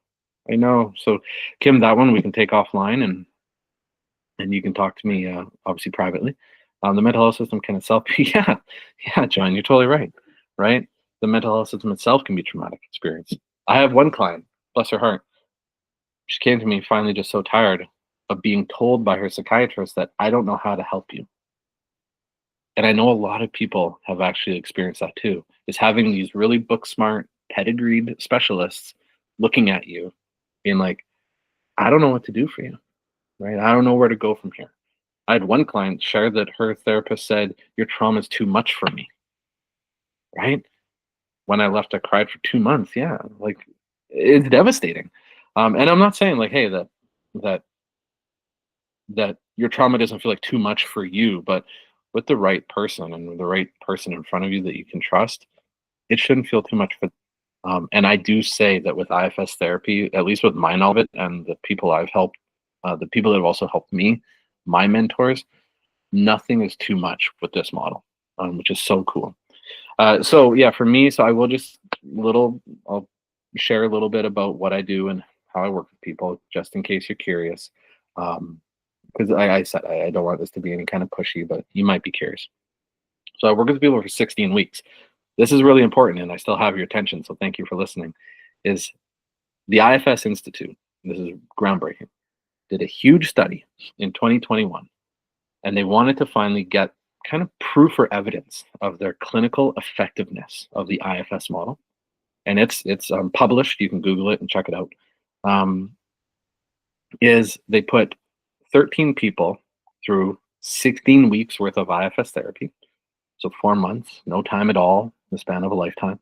I know. So, Kim, that one we can take offline, and you can talk to me, obviously privately. The mental health system can itself be, yeah, yeah, John, you're totally right. Right? The mental health system itself can be a traumatic experience. I have one client, bless her heart. She came to me finally just so tired of being told by her psychiatrist that I don't know how to help you. And I know a lot of people have actually experienced that too, is having these really book smart, pedigreed specialists looking at you, being like, I don't know what to do for you, right? I don't know where to go from here. I had one client share that her therapist said, your trauma is too much for me, right? When I left, I cried for 2 months. Yeah, like it's devastating. And I'm not saying like, hey, that that your trauma doesn't feel like too much for you, but with the right person and with the right person in front of you that you can trust, it shouldn't feel too much for. And I do say that with IFS therapy, at least with my knowledge and the people I've helped, the people that have also helped me, my mentors, nothing is too much with this model, which is so cool. So yeah, for me, so I will just I'll share a little bit about what I do and how I work with people, just in case you're curious. Because I said I don't want this to be any kind of pushy, but you might be curious. So I work with people for 16 weeks. This is really important, and I still have your attention, so thank you for listening. Is the IFS Institute, this is groundbreaking, did a huge study in 2021, and they wanted to finally get kind of proof or evidence of their clinical effectiveness of the IFS model. And it's published. You can Google it and check it out. Is they put 13 people through 16 weeks worth of IFS therapy, so 4 months, no time at all, the span of a lifetime.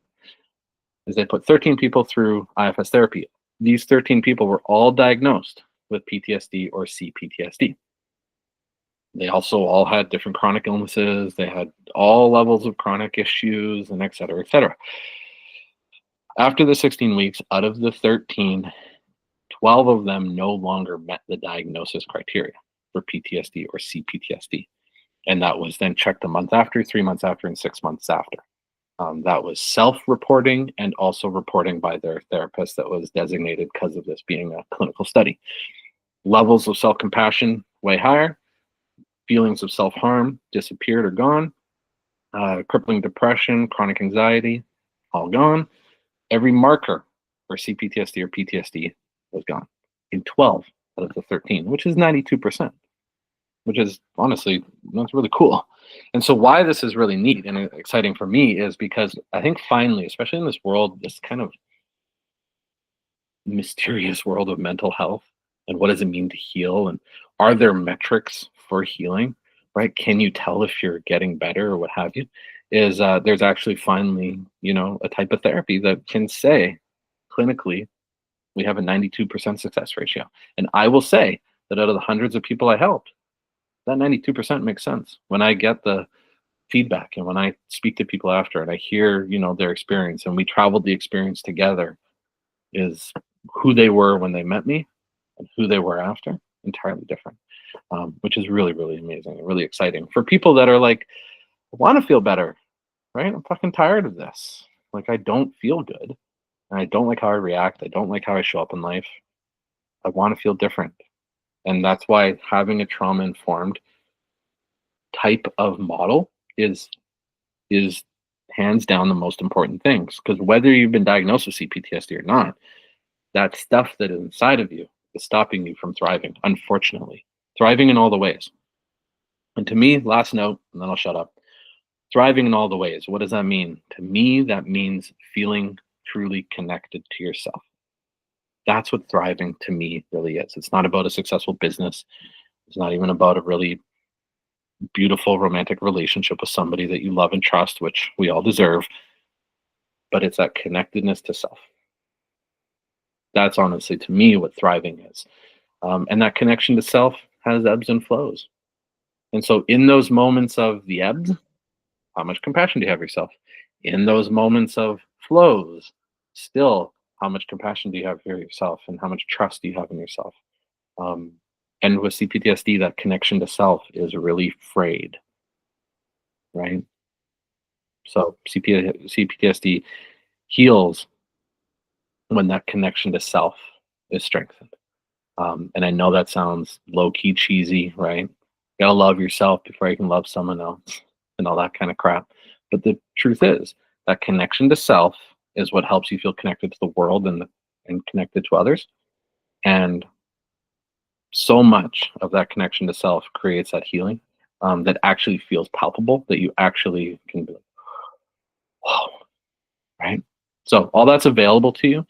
Is they put 13 people through IFS therapy. These 13 people were all diagnosed with PTSD or CPTSD. They also all had different chronic illnesses. They had all levels of chronic issues and et cetera, et cetera. After the 16 weeks, out of the 13, 12 of them no longer met the diagnosis criteria for PTSD or CPTSD. And that was then checked a month after, 3 months after, and 6 months after. That was self-reporting and also reporting by their therapist that was designated because of this being a clinical study. Levels of self-compassion way higher. Feelings of self-harm disappeared or gone. Crippling depression, chronic anxiety, all gone. Every marker for CPTSD or PTSD was gone in 12 out of the 13, which is 92%, which is honestly, that's really cool. And so why this is really neat and exciting for me is because I think finally, especially in this world, this kind of mysterious world of mental health and what does it mean to heal, and are there metrics for healing, right? Can you tell if you're getting better or what have you? Is there's actually finally, a type of therapy that can say clinically we have a 92% success ratio. And I will say that out of the hundreds of people I helped, that 92% makes sense. When I get the feedback. And when I speak to people after and I hear, their experience, and we traveled the experience together, is who they were when they met me and who they were after, entirely different. Which is really, really amazing and really exciting for people that are like, I want to feel better, right? I'm fucking tired of this. Like, I don't feel good. And I don't like how I react. I don't like how I show up in life. I want to feel different. And that's why having a trauma informed type of model is hands down the most important things. Because whether you've been diagnosed with CPTSD or not, that stuff that is inside of you is stopping you from thriving, unfortunately. Thriving in all the ways. And to me, last note, and then I'll shut up. Thriving in all the ways. What does that mean? To me, that means feeling truly connected to yourself. That's what thriving to me really is. It's not about a successful business. It's not even about a really beautiful romantic relationship with somebody that you love and trust, which we all deserve. But it's that connectedness to self. That's honestly, to me, what thriving is. And that connection to self has ebbs and flows. And so in those moments of the ebbs, how much compassion do you have for yourself? In those moments of flows, still, how much compassion do you have for yourself, and how much trust do you have in yourself? And with CPTSD, that connection to self is really frayed, right? So CPTSD heals when that connection to self is strengthened. And I know that sounds low key cheesy, right? You gotta love yourself before you can love someone else and all that kind of crap. But the truth is that connection to self is what helps you feel connected to the world and connected to others. And so much of that connection to self creates that healing that actually feels palpable, that you actually can be like, whoa, right? So all that's available to you.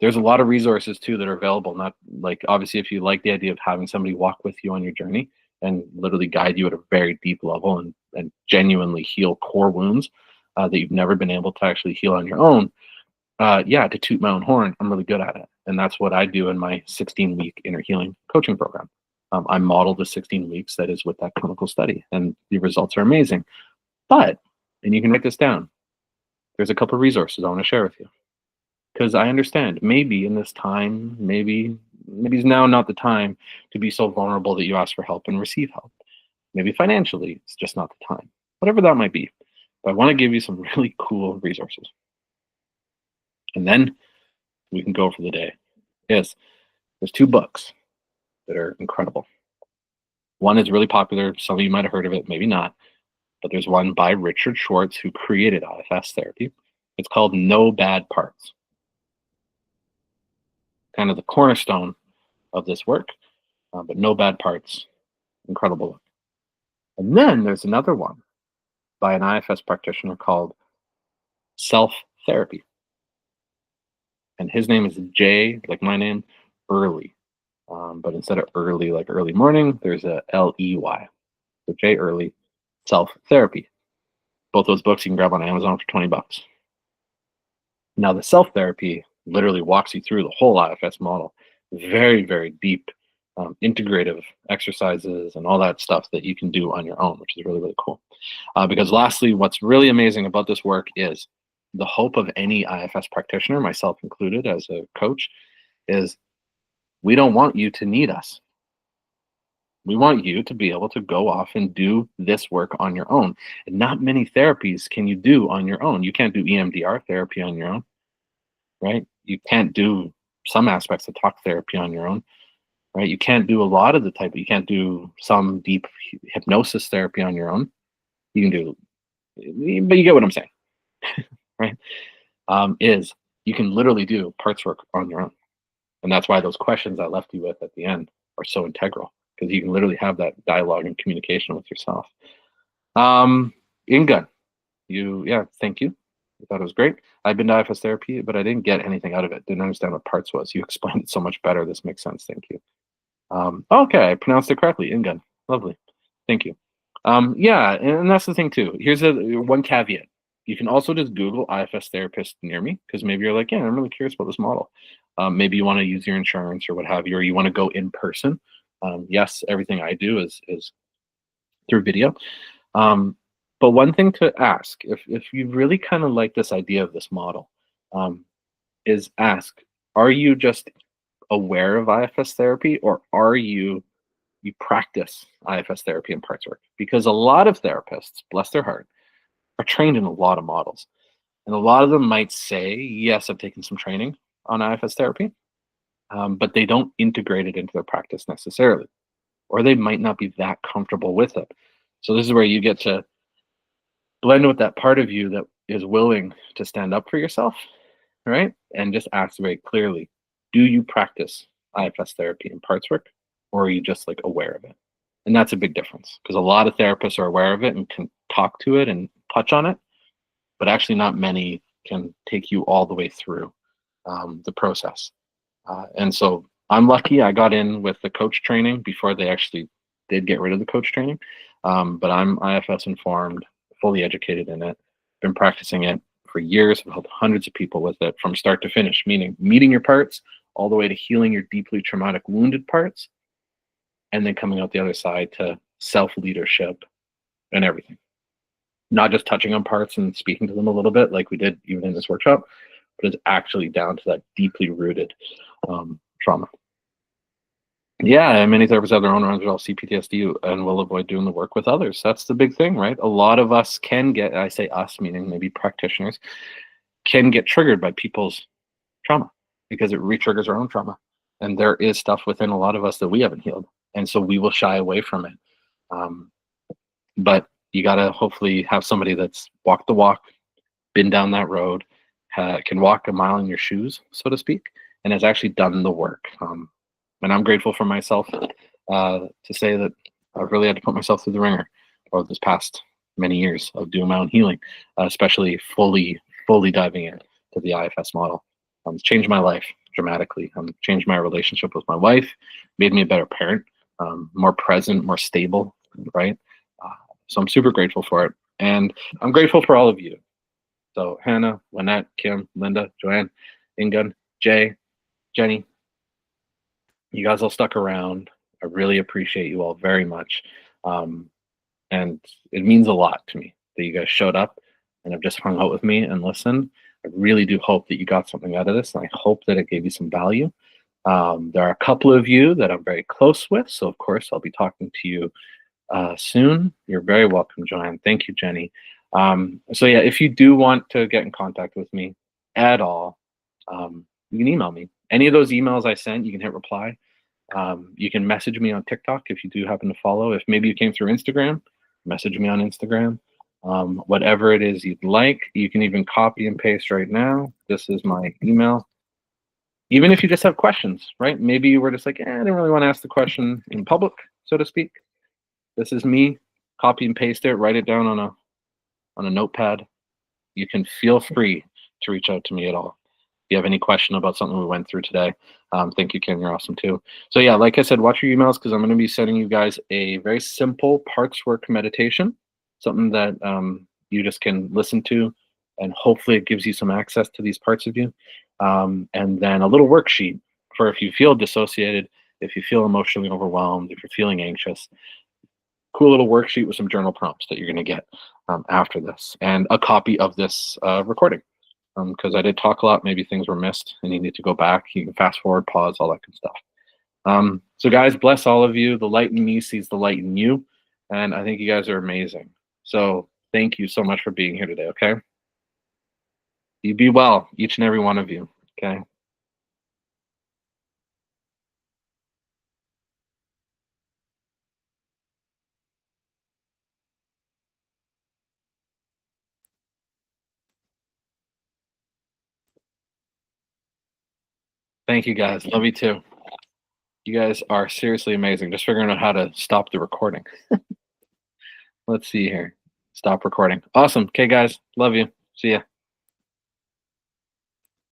There's a lot of resources too that are available. Not like, obviously, if you like the idea of having somebody walk with you on your journey and literally guide you at a very deep level and genuinely heal core wounds that you've never been able to actually heal on your own. Yeah, to toot my own horn, I'm really good at it. And that's what I do in my 16-week inner healing coaching program. I model the 16 weeks that is with that clinical study, and the results are amazing. But, and you can write this down, there's a couple of resources I want to share with you. Because I understand maybe in this time, maybe it's now not the time to be so vulnerable that you ask for help and receive help. Maybe financially, it's just not the time. Whatever that might be. But I want to give you some really cool resources. And then we can go for the day. Yes, there's 2 books that are incredible. One is really popular. Some of you might have heard of it, maybe not. But there's one by Richard Schwartz, who created IFS therapy. It's called No Bad Parts. Kind of the cornerstone of this work, but No Bad Parts. Incredible book. And then there's another one by an IFS practitioner called Self Therapy. And his name is Jay, like my name, Early. But instead of early, like early morning, there's a L-E-Y. So Jay Early, Self Therapy. Both those books you can grab on Amazon for $20. Now, the self therapy literally walks you through the whole IFS model. Very, very deep, integrative exercises and all that stuff that you can do on your own, which is really, really cool. Because lastly, what's really amazing about this work is the hope of any IFS practitioner, myself included as a coach, is we don't want you to need us. We want you to be able to go off and do this work on your own. And not many therapies can you do on your own. You can't do EMDR therapy on your own, right? You can't do some aspects of talk therapy on your own, right? You can't do a lot of you can't do some deep hypnosis therapy on your own. You can do, but you get what I'm saying, right? Is you can literally do parts work on your own. And that's why those questions I left you with at the end are so integral, because you can literally have that dialogue and communication with yourself. Ingun, thank you. I thought it was great. I've been to IFS therapy, but I didn't get anything out of it. Didn't understand what parts was. You explained it so much better. This makes sense. Thank you. Okay, I pronounced it correctly. Ingun. Lovely. Thank you. Yeah, and that's the thing too. Here's one caveat. You can also just Google IFS therapist near me, because maybe you're like, yeah, I'm really curious about this model. Maybe you want to use your insurance or what have you, or you want to go in person. Yes, everything I do is through video. But one thing to ask, if you really kind of like this idea of this model, um, is ask, are you just aware of IFS therapy, or are you practice IFS therapy and parts work? Because a lot of therapists, bless their heart, are trained in a lot of models. And a lot of them might say, yes, I've taken some training on IFS therapy, but they don't integrate it into their practice necessarily, or they might not be that comfortable with it. So this is where you get to blend with that part of you that is willing to stand up for yourself, right? And just ask very clearly, do you practice IFS therapy and parts work, or are you just like aware of it? And that's a big difference, because a lot of therapists are aware of it and can talk to it and touch on it, but actually not many can take you all the way through the process. And so I'm lucky I got in with the coach training before they actually did get rid of the coach training. But I'm IFS informed, fully educated in it, been practicing it for years. I've helped hundreds of people with it from start to finish, meaning meeting your parts all the way to healing your deeply traumatic wounded parts, and then coming out the other side to self-leadership and everything. Not just touching on parts and speaking to them a little bit like we did even in this workshop, but it's actually down to that deeply rooted trauma. Yeah, many therapists have their own unresolved CPTSD and will avoid doing the work with others. That's the big thing, right? A lot of us can get, I say us, meaning maybe practitioners, can get triggered by people's trauma because it re-triggers our own trauma. And there is stuff within a lot of us that we haven't healed. And so we will shy away from it. But you got to hopefully have somebody that's walked the walk, been down that road, can walk a mile in your shoes, so to speak, and has actually done the work. And I'm grateful for myself to say that I've really had to put myself through the ringer over this past many years of doing my own healing, especially fully diving into the IFS model. It's changed my life dramatically. Changed my relationship with my wife, made me a better parent, more present, more stable, right? So I'm super grateful for it. And I'm grateful for all of you. So Hannah, Lynette, Kim, Linda, Joanne, Ingun, Jay, Jenny, you guys all stuck around. I really appreciate you all very much. And it means a lot to me that you guys showed up and have just hung out with me and listened. I really do hope that you got something out of this, and I hope that it gave you some value. There are a couple of you that I'm very close with, so of course I'll be talking to you soon. You're very welcome, Joanne. Thank you, Jenny. So yeah, if you do want to get in contact with me at all, you can email me. Any of those emails I sent, you can hit reply. You can message me on TikTok if you do happen to follow. If maybe you came through Instagram, message me on Instagram. Whatever it is you'd like, you can even copy and paste right now. This is my email. Even if you just have questions, right? Maybe you were just like, I didn't really want to ask the question in public, so to speak. This is me. Copy and paste it. Write it down on a notepad. You can feel free to reach out to me at all. If you have any question about something we went through today, thank you, Kim. You're awesome too. So yeah, like I said, watch your emails, because I'm going to be sending you guys a very simple parts work meditation, something that you just can listen to, and hopefully it gives you some access to these parts of you. And then a little worksheet for if you feel dissociated, if you feel emotionally overwhelmed, if you're feeling anxious. Cool little worksheet with some journal prompts that you're going to get after this, and a copy of this recording. Because I did talk a lot, maybe things were missed and you need to go back. You can fast forward, pause, all that good stuff. So guys, bless all of you. The light in me sees the light in you. And I think you guys are amazing. So thank you so much for being here today, okay? You be well, each and every one of you, okay? Thank you guys. Love you too. You guys are seriously amazing. Just figuring out how to stop the recording. Let's see here. Stop recording. Awesome. Okay, guys. Love you. See ya.